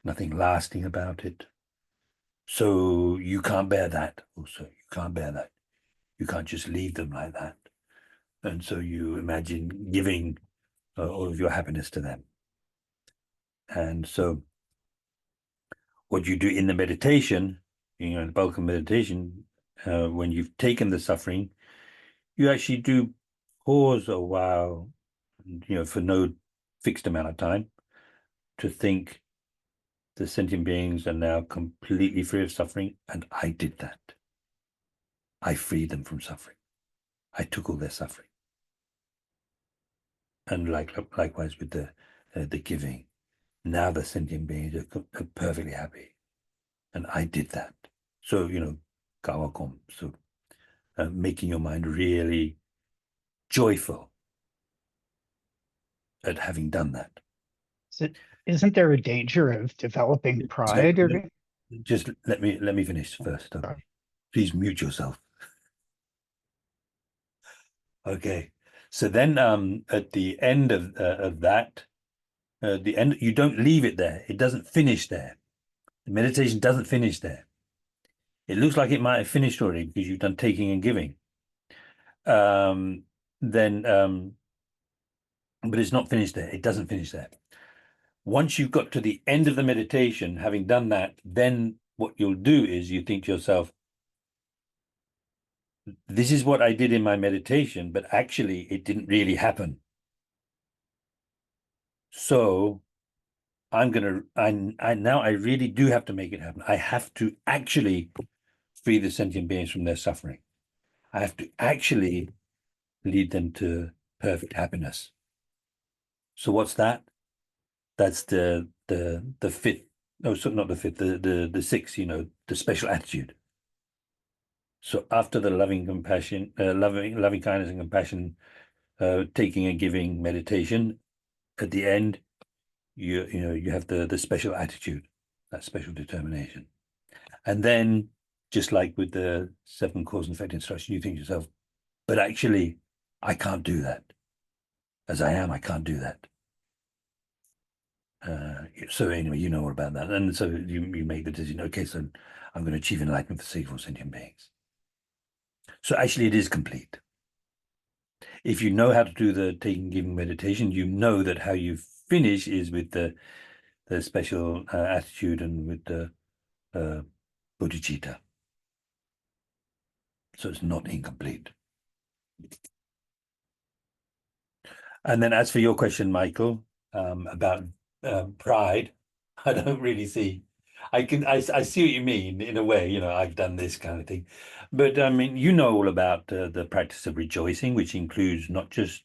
Nothing lasting about it. So you can't bear that. Also, you can't bear that. You can't just leave them like that. And so you imagine giving all of your happiness to them. And so what you do in the meditation, the bulk of meditation, when you've taken the suffering, you actually do pause a while, for no fixed amount of time, to think the sentient beings are now completely free of suffering, and I did that. I freed them from suffering. I took all their suffering. And likewise with the giving, now the sentient beings are perfectly happy, and I did that. So kawakom. So making your mind really joyful at having done that. Is it, isn't there a danger of developing So pride or just let me finish first. Okay. Please mute yourself. Okay. So then at the end of that, the end, you don't leave it there. It doesn't finish there. The meditation doesn't finish there. It looks like it might have finished already because you've done taking and giving. Um, then, but it's not finished there. It doesn't finish there. Once you've got to the end of the meditation, having done that, then what you'll do is you think to yourself, this is what I did in my meditation, but actually it didn't really happen. So I really do have to make it happen. I have to actually free the sentient beings from their suffering. I have to actually lead them to perfect happiness. So what's that? That's the fifth. No, so not the fifth. The sixth. The special attitude. So after the loving compassion, loving kindness and compassion, taking and giving meditation, at the end, you have the special attitude, that special determination, and then just like with the seven cause and effect instruction, you think to yourself, but actually, I can't do that. As I am, I can't do that. So anyway, you know all about that, and so you make the decision. Okay, so I'm going to achieve enlightenment for save all sentient beings. So actually, it is complete. If you know how to do the taking giving meditation, you know that how you finish is with the special attitude and with the Bodhichitta. So it's not incomplete. And then as for your question, Michael, about pride, I don't really see. I see what you mean in a way. I've done this kind of thing, but I mean, all about the practice of rejoicing, which includes not just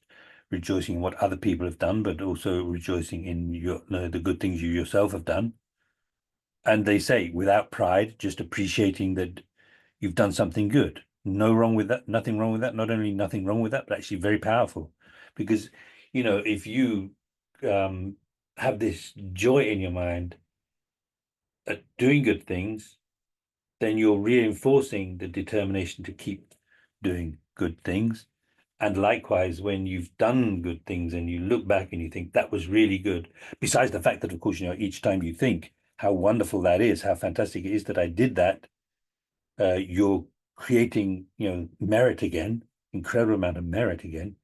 rejoicing in what other people have done, but also rejoicing in the good things you yourself have done. And they say without pride, just appreciating that you've done something good. No wrong with that. Nothing wrong with that. Not only nothing wrong with that, but actually very powerful, because if you um, have this joy in your mind at doing good things, then you're reinforcing the determination to keep doing good things. And likewise, when you've done good things and you look back and you think that was really good, besides the fact that, of course, each time you think how wonderful that is, how fantastic it is that I did that, you're creating, merit again, incredible amount of merit again.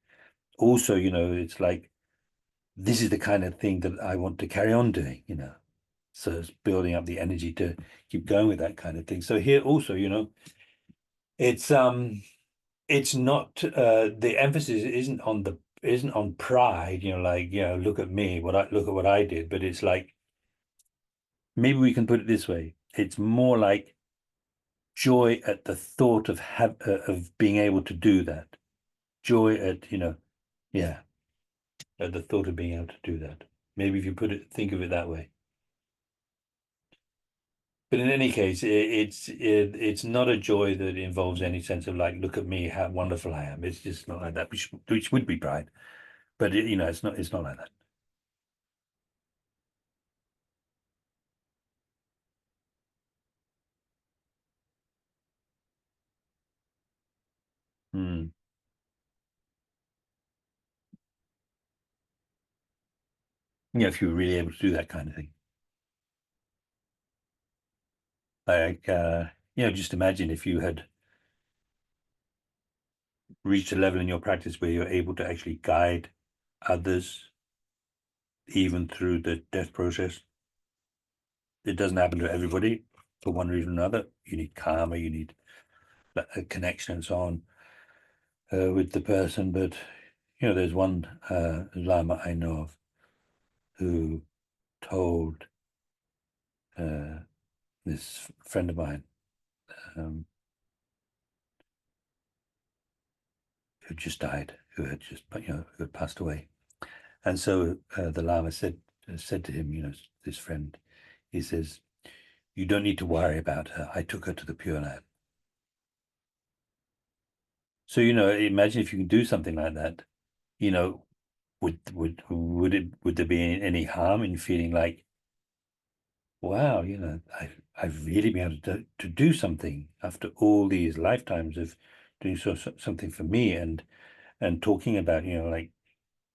Also, it's like, this is the kind of thing that I want to carry on doing. So it's building up the energy to keep going with that kind of thing. So here also, it's not the emphasis isn't on the isn't on pride, like, look at me, look at what I did, but it's like, maybe we can put it this way. It's more like joy at the thought of being able to do that. Joy at, yeah, at the thought of being able to do that. Maybe if you think of it that way. But in any case, it's not a joy that involves any sense of like, look at me, how wonderful I am. It's just not like that, which would be pride. But it's not like that. Hmm. Yeah, if you were really able to do that kind of thing. Like, just imagine if you had reached a level in your practice where you're able to actually guide others even through the death process. It doesn't happen to everybody for one reason or another. You need karma, you need a connection and so on with the person. But, there's one Lama I know of who told this friend of mine um, who just died, who had just, who had passed away. And so the Lama said to him, this friend, he says, you don't need to worry about her. I took her to the Pure Land. So, imagine if you can do something like that, you know, would there be any harm in feeling like, wow, I've really been able to do something after all these lifetimes of doing something for me and talking about, like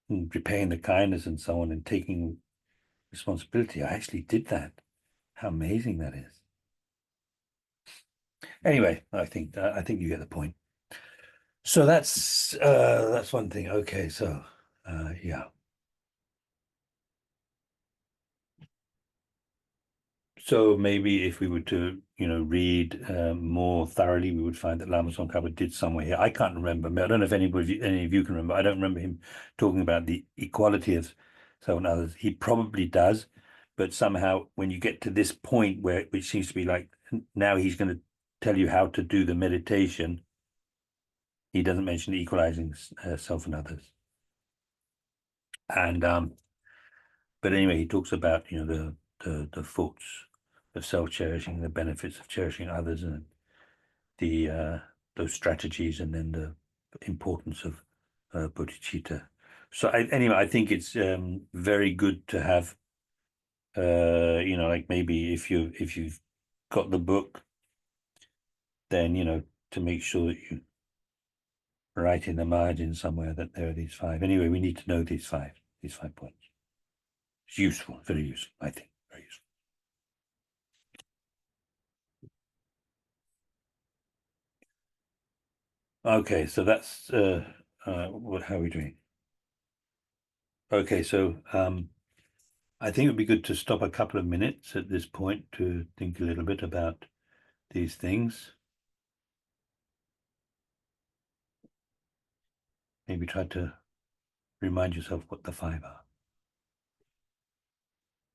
repaying the kindness and so on and taking responsibility. I actually did that. How amazing that is. Anyway, I think you get the point. So that's one thing. Okay, so yeah. So maybe if we were to, read more thoroughly, we would find that Lama Tsongkhapa did somewhere here. I can't remember. I don't know if any of you can remember. I don't remember him talking about the equality of self and others. He probably does, but somehow when you get to this point which seems to be like now he's going to tell you how to do the meditation, he doesn't mention equalizing self and others. And but anyway, he talks about the faults of self-cherishing, the benefits of cherishing others, and the those strategies, and then the importance of bodhicitta. So anyway, I think it's very good to have like maybe if you've got the book, then to make sure that you write in the margin somewhere that there are these five. Anyway, we need to know these five points. It's useful, very useful, I think, very useful. Okay, so that's how are we doing? Okay, so I think it would be good to stop a couple of minutes at this point to think a little bit about these things. Maybe try to remind yourself what the five are.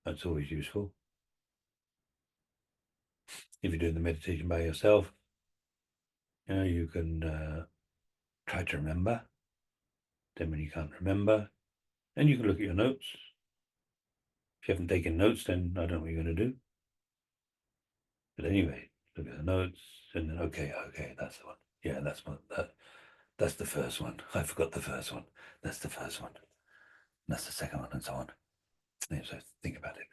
That's always useful. If you're doing the meditation by yourself, you can try to remember. Then when you can't remember, then you can look at your notes. If you haven't taken notes, then I don't know what you're going to do. But anyway, look at the notes and then okay, that's the one. Yeah, that's the first one. I forgot the first one. That's the first one. That's the second one, and so on. So think about it.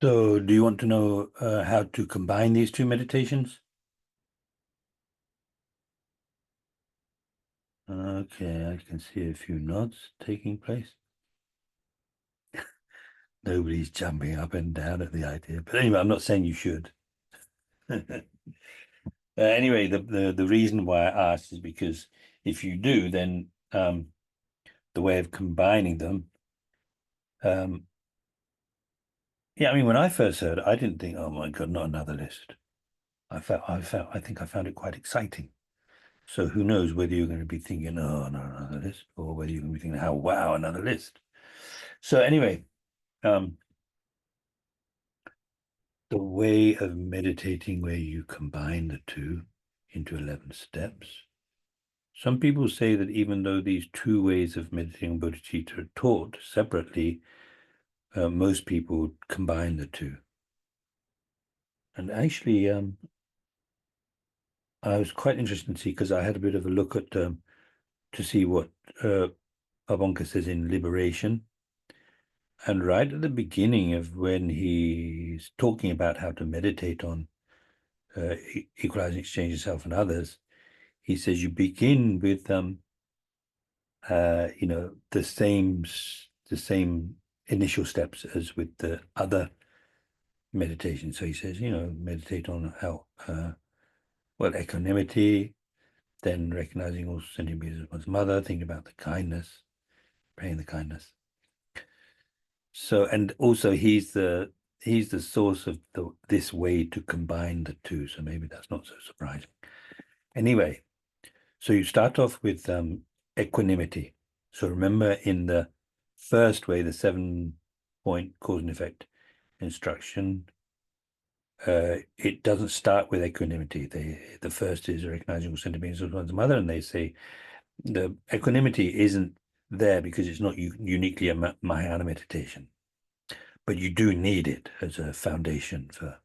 So, do you want to know how to combine these two meditations? Okay, I can see a few nods taking place. Nobody's jumping up and down at the idea. But anyway, I'm not saying you should. Anyway, the reason why I asked is because if you do, then the way of combining them, yeah, I mean, when I first heard it, I didn't think, oh my God, not another list. I think I found it quite exciting. So who knows whether you're going to be thinking, oh, no, another list, or whether you're going to be thinking, how, wow, another list. So anyway, the way of meditating where you combine the two into 11 steps. Some people say that even though these two ways of meditating bodhicitta are taught separately, most people combine the two. And actually, I was quite interested to see, because I had a bit of a look at to see what Abonka says in Liberation. And right at the beginning of when he's talking about how to meditate on equalizing exchange of self and others, he says you begin with the same initial steps as with the other meditation. So he says, meditate on how equanimity, then recognizing all sentient beings as one's mother, thinking about the kindness, praying the kindness. So, and also he's the source of this way to combine the two. So maybe that's not so surprising. Anyway, so you start off with equanimity. So remember, in the first way, the 7-point cause and effect instruction, it doesn't start with equanimity. The first is recognizing all sentient beings as one's mother, and they say the equanimity isn't there because it's not uniquely a Mahayana meditation, but you do need it as a foundation for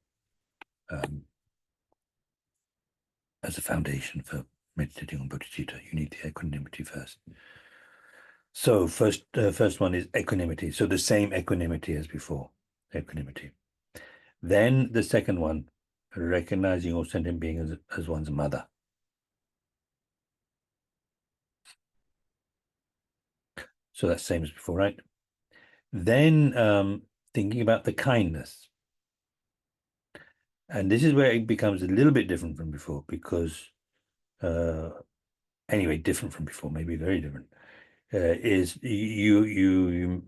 meditating on bodhicitta. You need the equanimity first. So first one is equanimity. So the same equanimity as before, equanimity. Then the second one, recognizing all sentient beings as one's mother. So that's same as before, right? Then thinking about the kindness. And this is where it becomes a little bit different from before, because anyway, different from before, maybe very different. Is you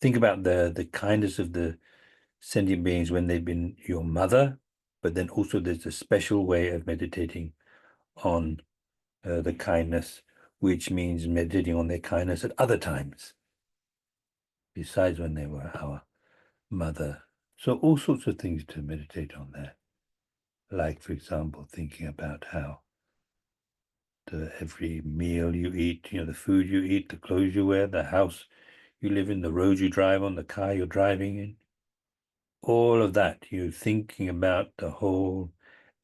think about the kindness of the sentient beings when they've been your mother, but then also there's a special way of meditating on the kindness, which means meditating on their kindness at other times, besides when they were our mother. So all sorts of things to meditate on there. Like, for example, thinking about how every meal you eat, the food you eat, the clothes you wear, the house you live in, the road you drive on, the car you're driving in, all of that, you're thinking about the whole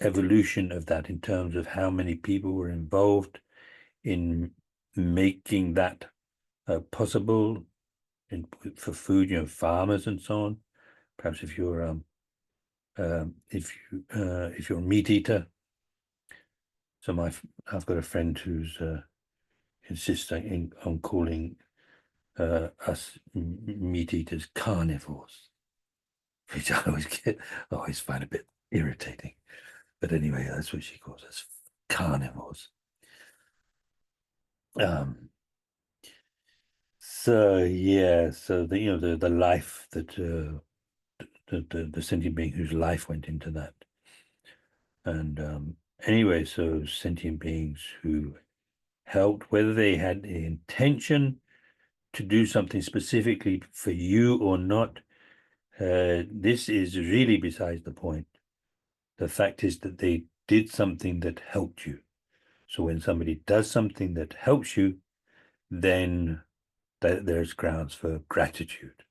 evolution of that in terms of how many people were involved in making that possible for food, farmers and so on. Perhaps if you're if you're a meat eater. So I've got a friend who's insisting on calling us meat eaters carnivores, which I always find a bit irritating. But anyway, that's what she calls us, carnivores. So yeah, so the life that the sentient being whose life went into that, and anyway, so sentient beings who helped, whether they had the intention to do something specifically for you or not, this is really besides the point. The fact is that they did something that helped you. So when somebody does something that helps you, then there's grounds for gratitude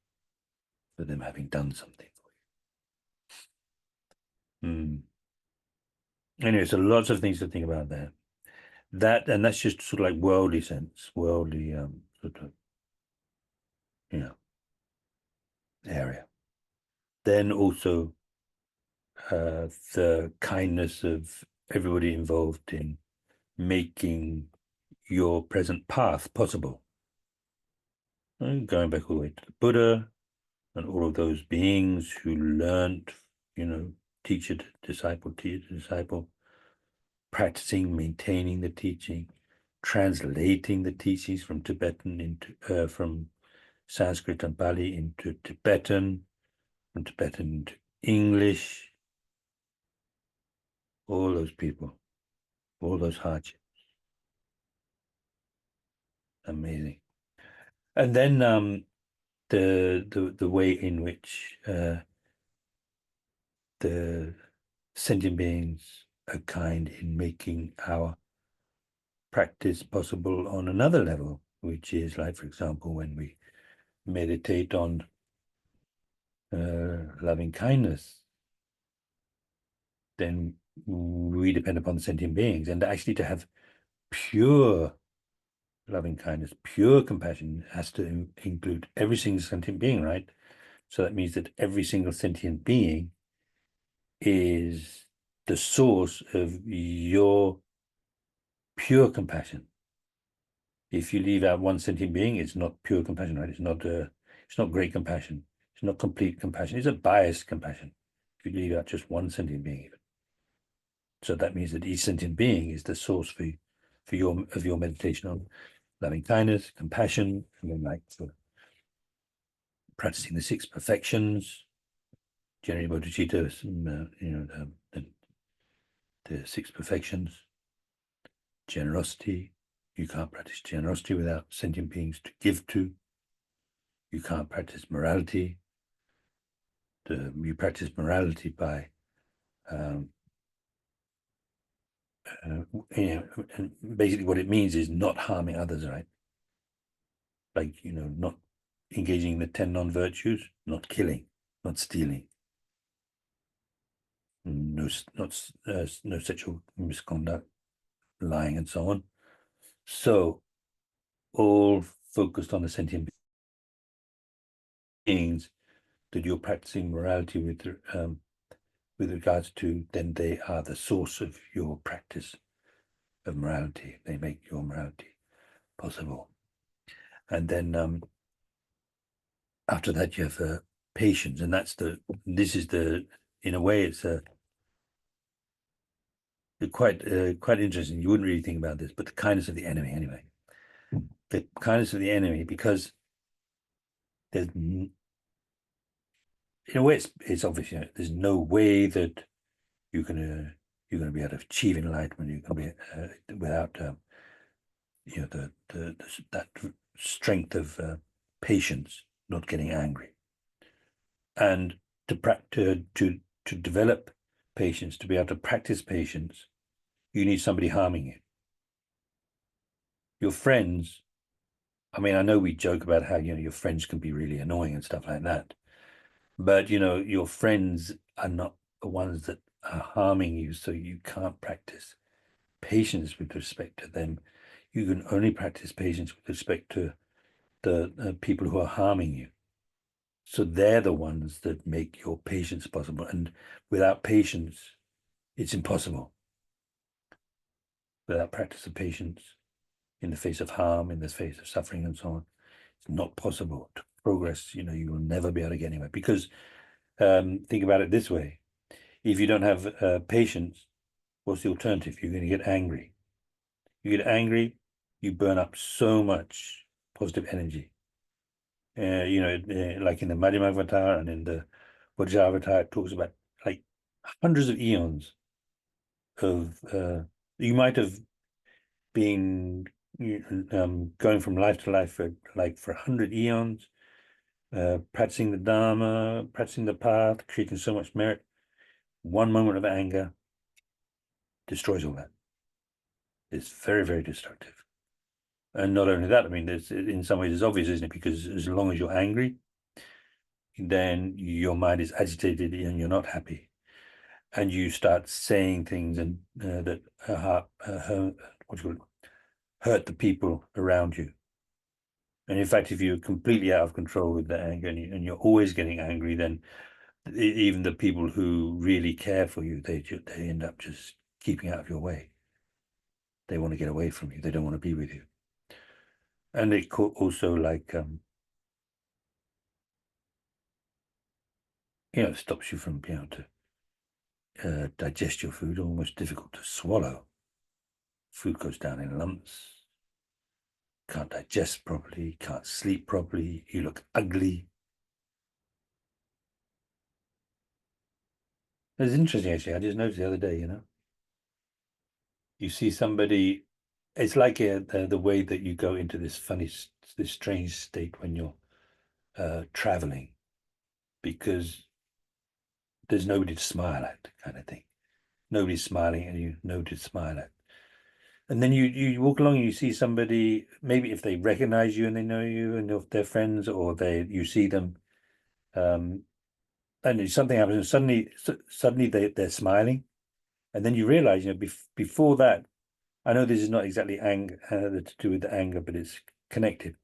for them having done something for you. Anyway, so lots of things to think about there. That's just sort of like worldly sense, worldly sort of area. then also the kindness of everybody involved in making your present path possible. And going back all the way to the Buddha and all of those beings who learned, teacher to disciple, practicing, maintaining the teaching, translating the teachings from Tibetan into from Sanskrit and Pali into Tibetan, from Tibetan into English, all those people, all those hardships. Amazing. And then the way in which the sentient beings are kind in making our practice possible on another level, which is like, for example, when we meditate on loving kindness, then we depend upon the sentient beings, and actually to have pure loving kindness, pure compassion has to include every single sentient being, right? So that means that every single sentient being is the source of your pure compassion. If you leave out one sentient being, it's not pure compassion, right? It's not great compassion. It's not complete compassion. It's a biased compassion. If you leave out just one sentient being, even. So that means that each sentient being is the source for your meditation on loving kindness, compassion, and then like for practicing the six perfections, generally Bodhichitta, the six perfections, generosity. You can't practice generosity without sentient beings to give to. You can't practice morality. You practice morality by, and basically what it means is not harming others, right? Like, not engaging in the 10 non-virtues, not killing, not stealing, no sexual misconduct, lying, and so on. So all focused on the sentient beings that you're practicing morality with regards to, then they are the source of your practice of morality. They make your morality possible. And then after that, you have patience, and in a way, it's quite interesting. You wouldn't really think about this, but the kindness of the enemy, anyway. The kindness of the enemy, because in a way, it's obvious. There's no way that you're gonna be able to achieve enlightenment. You can be without that strength of patience, not getting angry, and to develop patience, to be able to practice patience, you need somebody harming you. Your friends. I mean, I know we joke about how your friends can be really annoying and stuff like that, but your friends are not the ones that are harming you, so you can't practice patience with respect to them. You can only practice patience with respect to the people who are harming you. So they're the ones that make your patience possible. And without patience, it's impossible. Without practice of patience, in the face of harm, in the face of suffering and so on, it's not possible to progress. You will never be able to get anywhere. Because think about it this way. If you don't have patience, what's the alternative? You're going to get angry. You get angry, you burn up so much positive energy. Like in the Madhyama Avatar and in the Bodhisattva Avatar, it talks about like hundreds of eons of you might have been going from life to life for 100 eons, practicing the Dharma, practicing the path, creating so much merit. One moment of anger destroys all that. It's very, very destructive. And not only that, I mean, in some ways it's obvious, isn't it? Because as long as you're angry, then your mind is agitated and you're not happy. And you start saying things and that hurt the people around you. And in fact, if you're completely out of control with the anger and you're always getting angry, then even the people who really care for you, they end up just keeping out of your way. They want to get away from you. They don't want to be with you. And it also like stops you from being able to digest your food, almost difficult to swallow. Food goes down in lumps, can't digest properly, can't sleep properly, you look ugly. It's interesting, actually. I just noticed the other day, you see somebody, it's like the way that you go into this this strange state when you're traveling, because there's nobody to smile at, kind of thing. Nobody's smiling and you nobody to smile at. And then you walk along and you see somebody, maybe if they recognize you and they know you and if they're friends, or you see them, and something happens and suddenly they're smiling, and then you realize, before that, I know this is not exactly anger to do with the anger, but it's connected.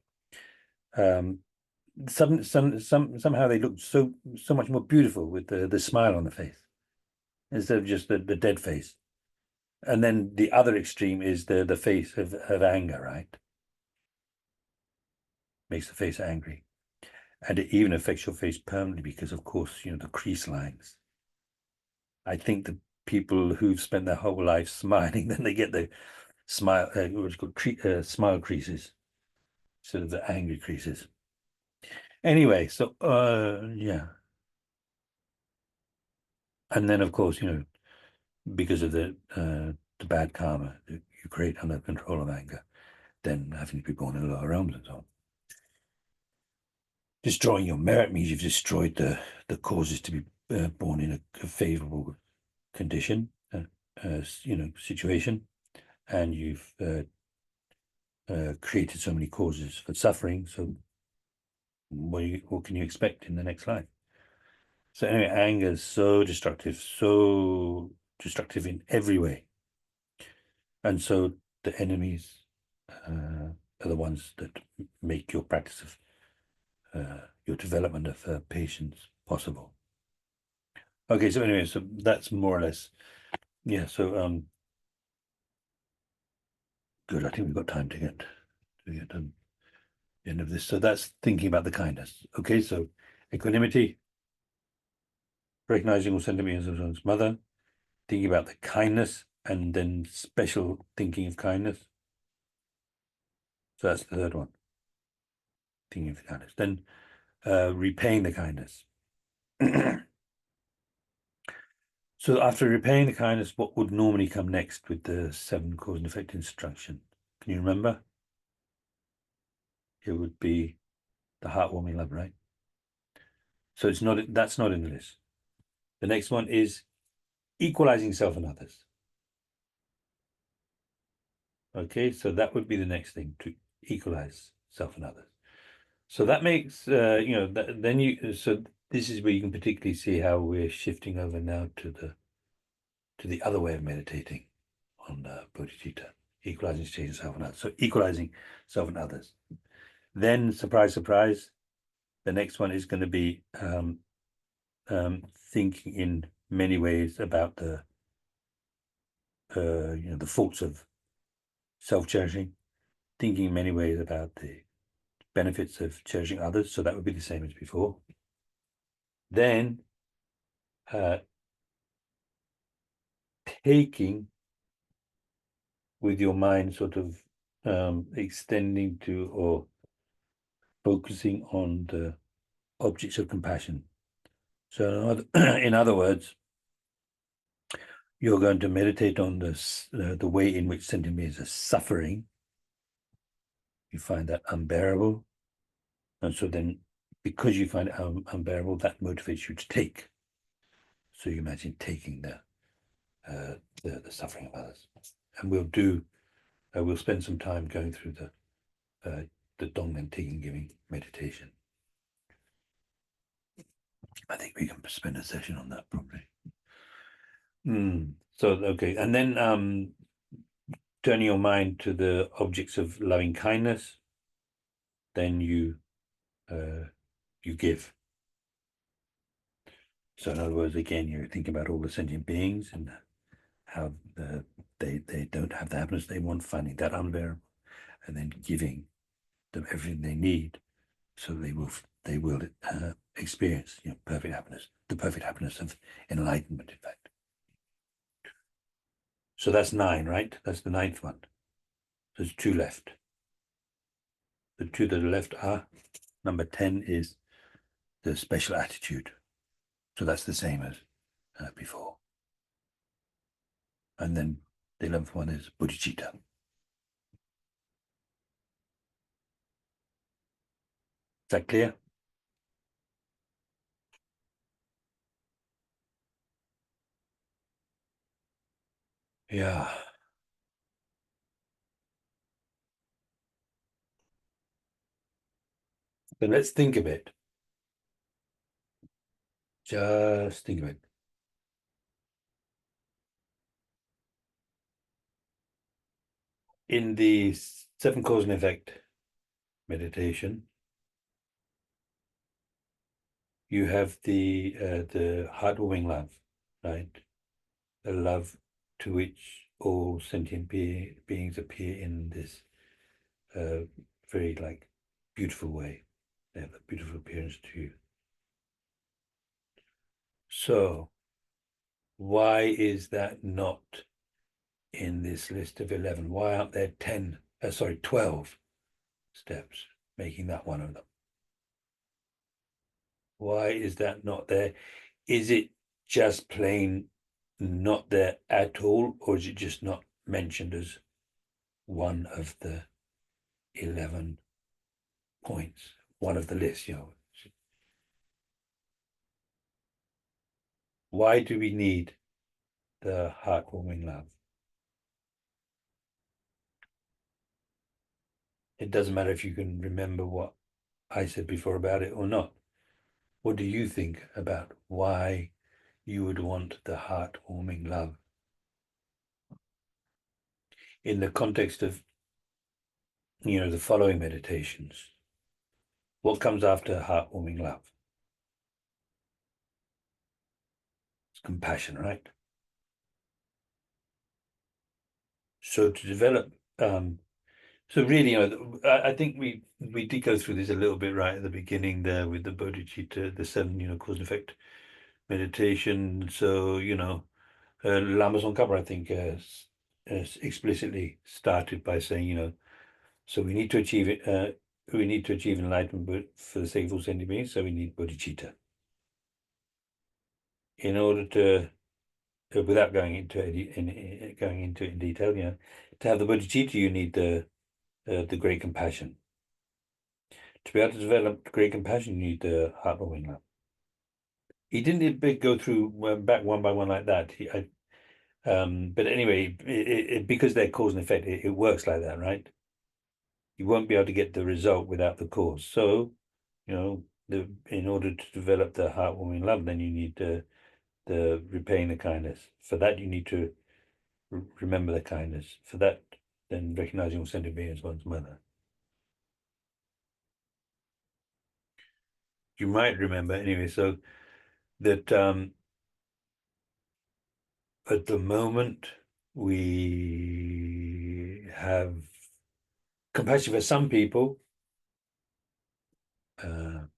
Somehow they look so much more beautiful with the smile on the face instead of just the dead face. And then the other extreme is the face of anger, right? Makes the face angry. And it even affects your face permanently because, of course, the crease lines. I think the people who've spent their whole life smiling, then they get the what's called smile creases instead of the angry creases. Anyway, so yeah. And then, of course, because of the bad karma that you create under control of anger, then having to be born in lower realms and so on. Destroying your merit means you've destroyed the causes to be born in a favorable condition, situation, and you've created so many causes for suffering. So what can you expect in the next life? So anyway, anger is so destructive in every way. And so the enemies are the ones that make your practice of your development of patience possible. Okay, so anyway, so that's more or less, yeah. So good. I think we've got time to get done the end of this. So that's thinking about the kindness. Okay, so equanimity, recognizing all sentiments of one's mother, thinking about the kindness, and then special thinking of kindness. So that's the third one. Thinking of the kindness. Then repaying the kindness. So after repaying the kindness, what would normally come next with the 7 cause and effect instruction? Can you remember? It would be the heartwarming love, right? So that's not in the list. The next one is equalizing self and others. Okay, so that would be the next thing, to equalize self and others. So that makes so this is where you can particularly see how we're shifting over now to the other way of meditating on Bodhichitta, equalizing, changing self and others. So equalizing self and others. Then, surprise, surprise, the next one is going to be thinking in many ways about the faults of self-cherishing, thinking in many ways about the benefits of cherishing others. So that would be the same as before. Then taking with your mind, sort of extending to or focusing on the objects of compassion. So in other words, you're going to meditate on the way in which sentient beings are suffering. You find that unbearable. And so then, because you find it unbearable, that motivates you to take. So you imagine taking the suffering of others. And we'll spend some time going through the Dongmen taking giving meditation. I think we can spend a session on that probably. So, okay. And then turning your mind to the objects of loving kindness, then you give. So in other words, again, you're thinking about all the sentient beings and how they don't have the happiness they want, finding that unbearable, and then giving them everything they need, so they will experience perfect happiness, the perfect happiness of enlightenment, in fact. So that's 9, right? That's the 9th one. There's 2 left. The 2 that are left are number 10 is the special attitude. So that's the same as before. And then the 11th one is Bodhichitta. Is that clear? Yeah. Then let's think of it. Just think of it. In the 7 cause and effect meditation, you have the heartwarming love, right? The love to which all sentient beings appear in this very beautiful way. They have a beautiful appearance to you. So why is that not in this list of 11? Why aren't there 12 steps, making that one of them? Why is that not there? Is it just plain not there at all, or is it just not mentioned as one of the 11 points, one of the list? Why do we need the heartwarming love? It doesn't matter if you can remember what I said before about it or not. What do you think about why you would want the heartwarming love in the context of the following meditations? What comes after heartwarming love? It's compassion, right? So to develop, so really, I think we did go through this a little bit right at the beginning there with the Bodhichitta, the 7, cause and effect meditation. So, Lama Tsongkhapa, I think, explicitly started by saying, so we need to achieve it. We need to achieve enlightenment for the sake of all sentient beings. So we need bodhicitta. In order to, without going into it in detail, to have the bodhicitta, you need the great compassion. To be able to develop great compassion, you need the heartwarming love. He didn't go through back one by one like that. But anyway, because they're cause and effect, it works like that, right? You won't be able to get the result without the cause. So, in order to develop the heartwarming love, then you need the repaying the kindness. For that, you need to remember the kindness. For that, then recognizing all sentient beings as one's mother. You might remember anyway, so that at the moment we have compassion for some people. You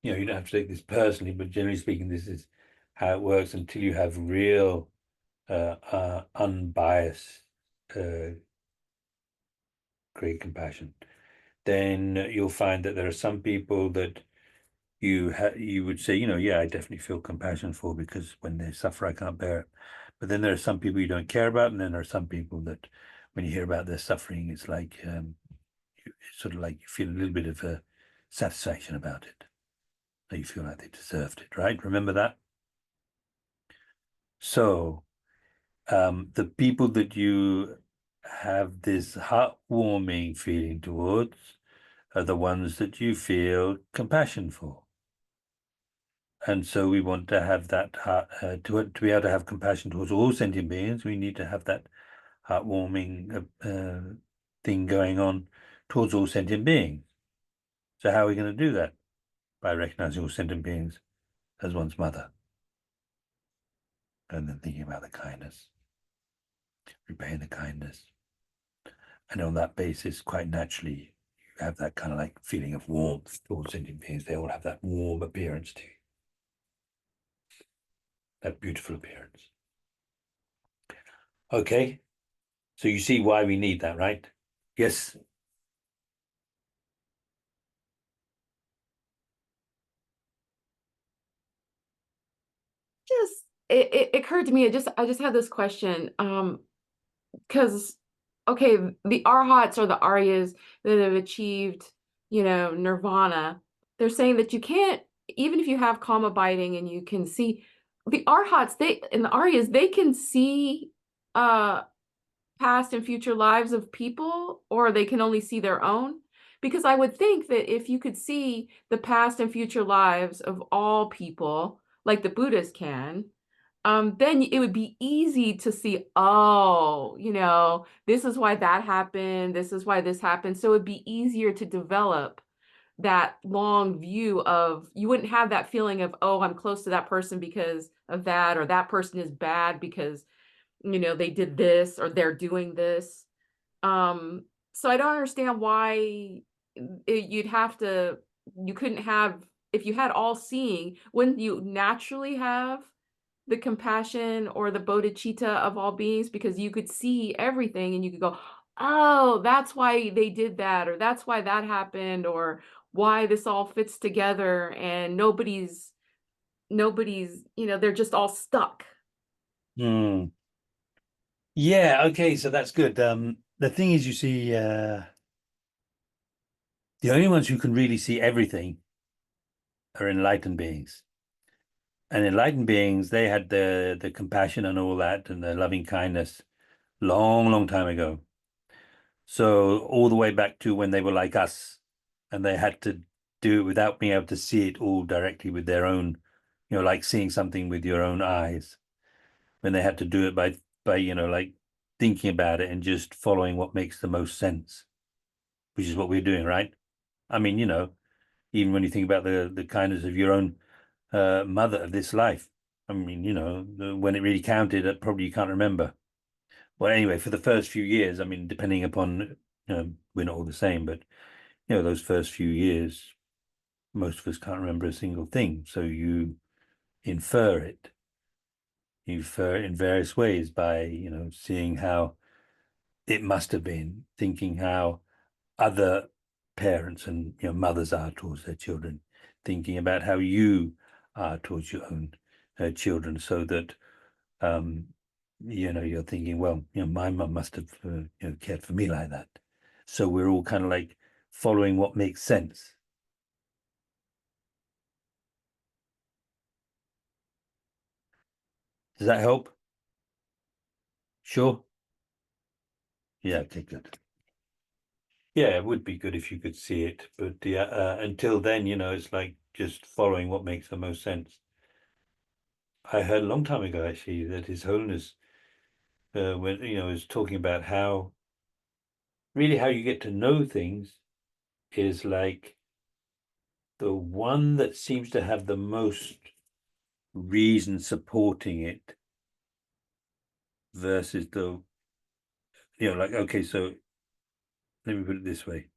don't have to take this personally, but generally speaking, this is how it works until you have real unbiased great compassion. Then you'll find that there are some people that you would say, yeah, I definitely feel compassion for, because when they suffer, I can't bear it. But then there are some people you don't care about, and then there are some people that when you hear about their suffering, it's like it's sort of like you feel a little bit of a satisfaction about it. That you feel like they deserved it, right? Remember that? So the people that you have this heartwarming feeling towards are the ones that you feel compassion for. And so we want to have that heart, to be able to have compassion towards all sentient beings, we need to have that heartwarming thing going on towards all sentient beings. So how are we going to do that? By recognizing all sentient beings as one's mother. and then thinking about the kindness, repaying the kindness. And on that basis, quite naturally, you have that kind of like feeling of warmth towards sentient beings. They all have that warm appearance to you, that beautiful appearance. Okay, so you see why we need that, right? Yes. Just it occurred to me, I just had this question. Because okay, the arhats or the aryas that have achieved, nirvana, they're saying that you can't, even if you have calm abiding and you can see the arhats, they and the aryas, they can see uh past and future lives of people, or they can only see their own. Because I would think that if you could see the past and future lives of all people, like the Buddhists can, then it would be easy to see, oh, this is why that happened, this is why this happened. So it'd be easier to develop that long view of, you wouldn't have that feeling of, oh, I'm close to that person because of that, or that person is bad because, they did this or they're doing this. Um, so I don't understand why you'd have to, you couldn't have, if you had all seeing, wouldn't you naturally have the compassion or the bodhicitta of all beings, because you could see everything and you could go, oh, that's why they did that, or that's why that happened, or why this all fits together, and nobody's, they're just all stuck. Hmm. Yeah, okay, so that's good. The thing is, you see, the only ones who can really see everything are enlightened beings. And enlightened beings, they had the compassion and all that and the loving kindness long, long time ago. So all the way back to when they were like us, and they had to do it without being able to see it all directly with their own, like seeing something with your own eyes. When they had to do it by like thinking about it and just following what makes the most sense, which is what we're doing, right? I mean, even when you think about the kindness of your own mother of this life, I mean, when it really counted, probably you can't remember. Well, anyway, for the first few years, I mean, depending upon, we're not all the same, but those first few years, most of us can't remember a single thing. So you infer it. You infer it in various ways by, seeing how it must have been, thinking how other parents and mothers are towards their children, thinking about how you are towards your own children, so that you're thinking, well, my mum must have cared for me like that. So we're all kind of like following what makes sense. Does that help? Sure. Yeah. Okay. Good. Yeah, it would be good if you could see it, but yeah, until then, it's like just following what makes the most sense. I heard a long time ago actually that His Holiness, when was talking about how really how you get to know things is like the one that seems to have the most reason supporting it versus the like, okay, so let me put it this way.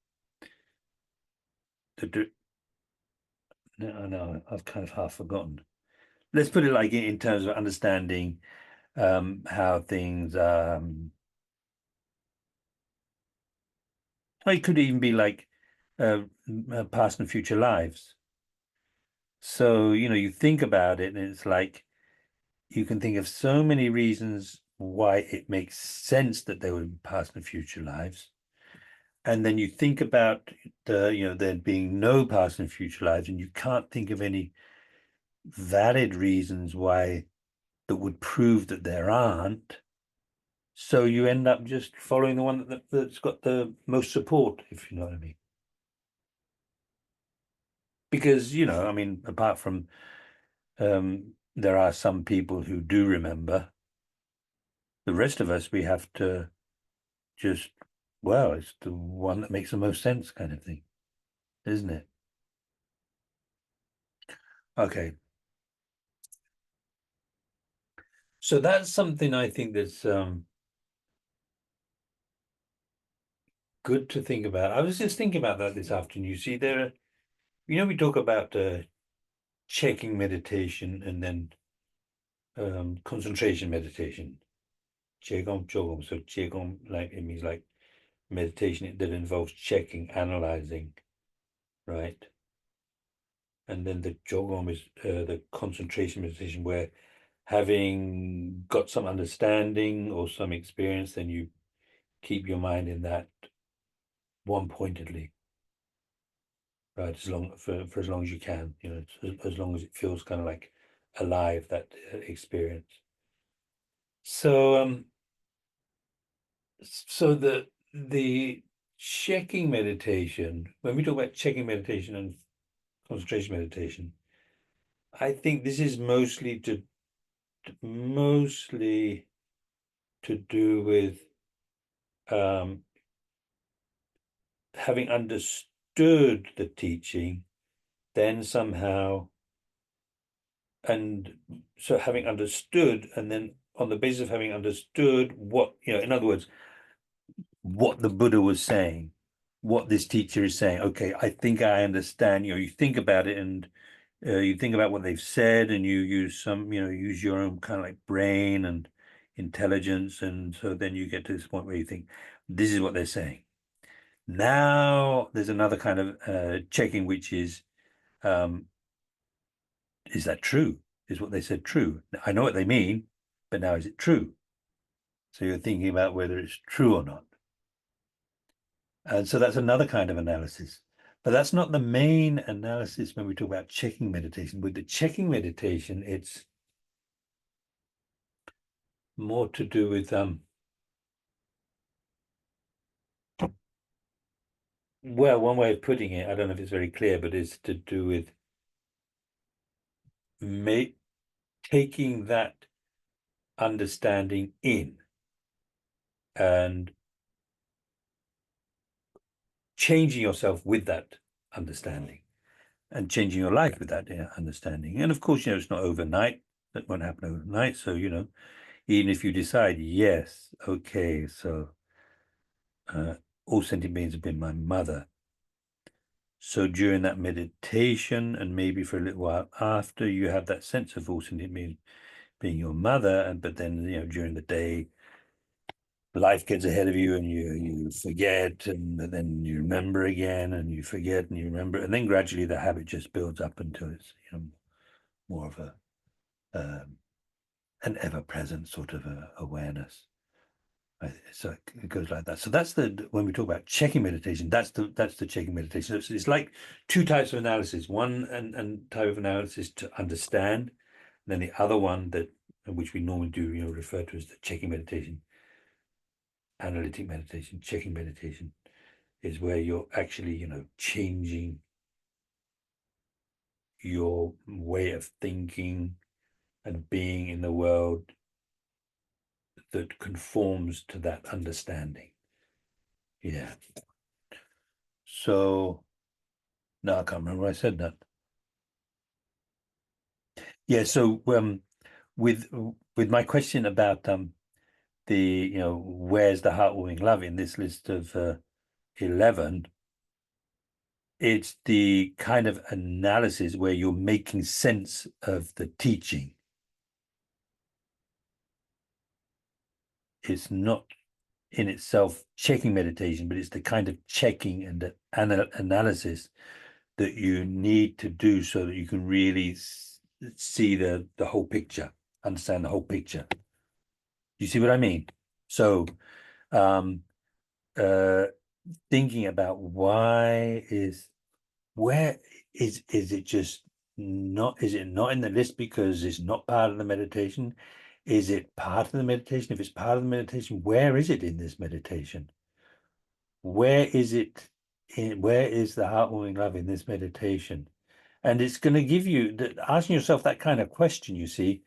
No, I've kind of half forgotten. Let's put it like in terms of understanding how things it could even be like uh, past and future lives. So you think about it and it's like you can think of so many reasons why it makes sense that there would be past and future lives. And then you think about there being no past and future lives, and you can't think of any valid reasons why that would prove that there aren't. So you end up just following the one that's got the most support, if you know what I mean. Because, I mean, apart from there are some people who do remember, the rest of us, we have to just, well, it's the one that makes the most sense kind of thing, isn't it? Okay. So that's something I think that's good to think about. I was just thinking about that this afternoon. You see, we talk about checking meditation and then concentration meditation. Qigong, Jogong. So Qigong, like it means like meditation that involves checking, analyzing, right? And then the Jogong is the concentration meditation where having got some understanding or some experience, then you keep your mind in that one pointedly, right? For as long as you can, as long as it feels kind of like alive, that experience. So so the checking meditation, when we talk about checking meditation and concentration meditation, I think this is mostly to do with having understood the teaching, then somehow, and so having understood, and then on the basis of having understood what, in other words, what the Buddha was saying, what this teacher is saying. Okay, I think I understand. You think about it, and you think about what they've said, and you use your own kind of like brain and intelligence, and so then you get to this point where you think, this is what they're saying. Now there's another kind of checking, which is that true? Is what they said true? I know what they mean, but now is it true? So you're thinking about whether it's true or not. And so that's another kind of analysis. But that's not the main analysis when we talk about checking meditation. With the checking meditation, it's more to do with well, one way of putting it, I don't know if it's very clear, but it's to do with taking that understanding in and changing yourself with that understanding and changing your life with that understanding. And of course, it's not overnight. That won't happen overnight. So, even if you decide, yes, okay, so all sentient beings have been my mother. So during that meditation, and maybe for a little while after, you have that sense of all sentient beings being your mother, but then during the day, life gets ahead of you, and you forget, and then you remember again, and you forget, and you remember, and then gradually the habit just builds up until it's more of an ever-present sort of awareness. So it goes like that. So that's when we talk about checking meditation, that's the checking meditation. It's like two types of analysis. One and type of analysis to understand, and then the other one which we normally do, refer to as the checking meditation, analytic meditation. Checking meditation is where you're actually, changing your way of thinking and being in the world that conforms to that understanding. Yeah. So no, I can't remember why I said that. Yeah. So with my question about where's the heartwarming love in this list of 11, it's the kind of analysis where you're making sense of the teaching. It's not in itself checking meditation, but it's the kind of checking and analysis that you need to do so that you can really see the whole picture, understand the whole picture. You see what I mean? So thinking about where is it just not, is it not in the list because it's not part of the meditation? Is it part of the meditation? If it's part of the meditation, where is it in this meditation? Where is it where is the heartwarming love in this meditation? And it's going to give you asking yourself that kind of question, you see,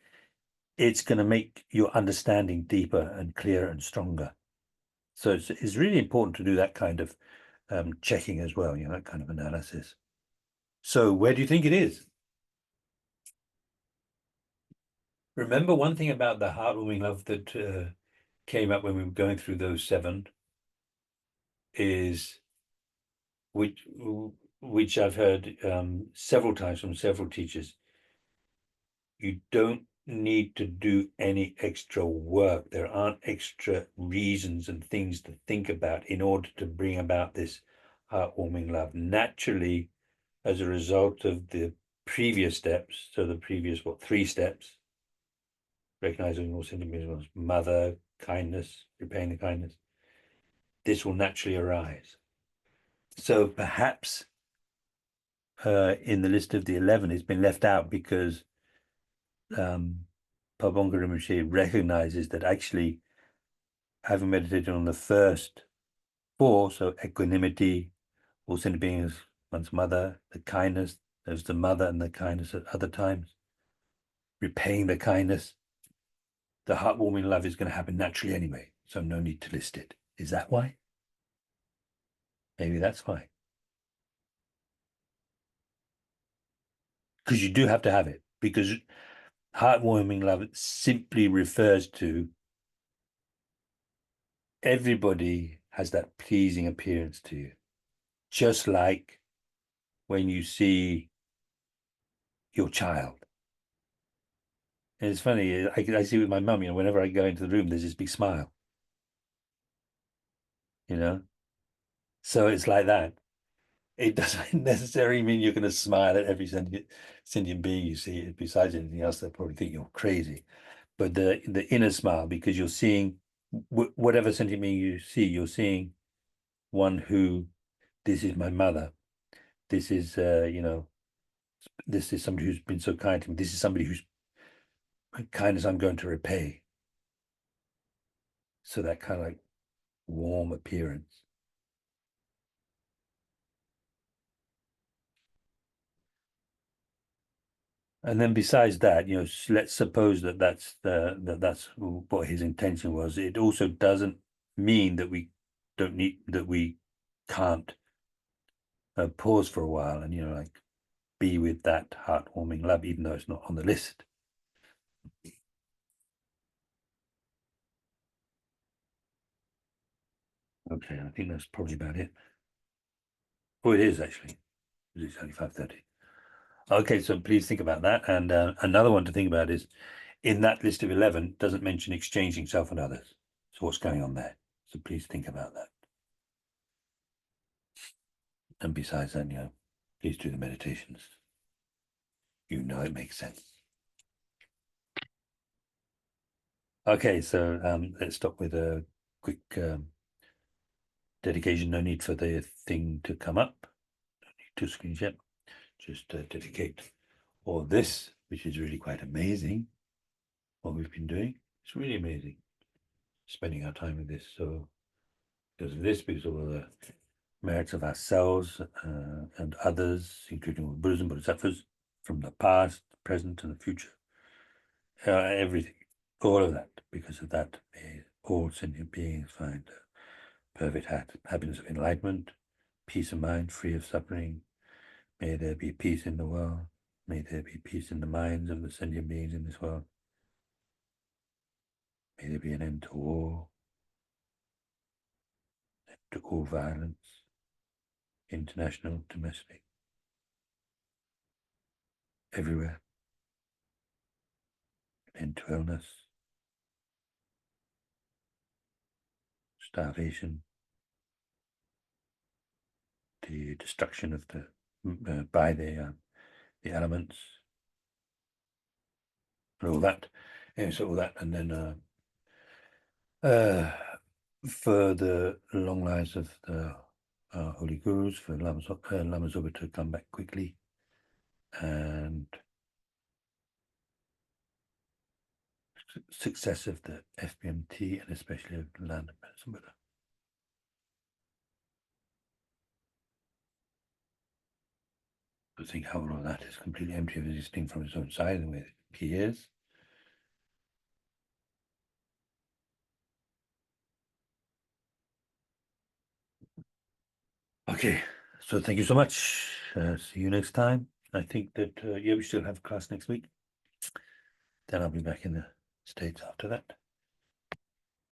it's going to make your understanding deeper and clearer and stronger. So it's really important to do that kind of checking as well, that kind of analysis. So where do you think it is? Remember one thing about the heartwarming love that came up when we were going through those 7 is which I've heard several times from several teachers. You don't need to do any extra work. There aren't extra reasons and things to think about in order to bring about this heartwarming love. Naturally, as a result of the previous steps, so the previous, 3 steps, recognizing all sentient beings was mother, kindness, repaying the kindness, this will naturally arise. So perhaps in the list of the 11, it's been left out because Pabonga Rinpoche recognizes that actually, having meditated on the first 4, so equanimity, all sentient beings, one's mother, the kindness, there's the mother and the kindness at other times, repaying the kindness, the heartwarming love is going to happen naturally anyway, so no need to list it. Is that why? Maybe that's why. Because you do have to have it, because heartwarming love simply refers to everybody has that pleasing appearance to you. Just like when you see your child. And it's funny, I see with my mum, whenever I go into the room, there's this big smile. So it's like that. It doesn't necessarily mean you're going to smile at every sentient being you see. Besides anything else, they'll probably think you're crazy. But the inner smile, because you're seeing whatever sentient being you see, you're seeing one who, this is my mother. This is, this is somebody who's been so kind to me. This is somebody whose kindness I'm going to repay. So that kind of like warm appearance. And then besides that, let's suppose that that's what his intention was. It also doesn't mean that we can't pause for a while and like be with that heartwarming love, even though it's not on the list. Okay, I think that's probably about it. Oh, it is actually. It's only 5:30. Okay, so please think about that. And another one to think about is, in that list of 11, doesn't mention exchanging self and others. So what's going on there? So please think about that. And besides that, please do the meditations. It makes sense. Okay, so let's stop with a quick dedication. No need for the thing to come up. No need to screen share. Just dedicate all this, which is really quite amazing. What we've been doing, it's really amazing. Spending our time with this. So because of this, because of all the merits of ourselves and others, including Buddhism, Bodhisattvas, from the past, the present, and the future. Everything, all of that, because of that, may all sentient beings find perfect happiness of enlightenment, peace of mind, free of suffering. May there be peace in the world. May there be peace in the minds of the sentient beings in this world. May there be an end to war, end to all violence, international, domestic, everywhere. An end to illness, starvation, the destruction of by the elements, and all that. And so all that, and then for the long lives of the holy gurus, for Lama Zopa to come back quickly, and success of the FBMT, and especially of the land of Medicine Buddha. I think how all of that is completely empty of existing from its own side, and where he is. Okay, so thank you so much. See you next time. I think that we still have class next week. then I'll be back in the States after that.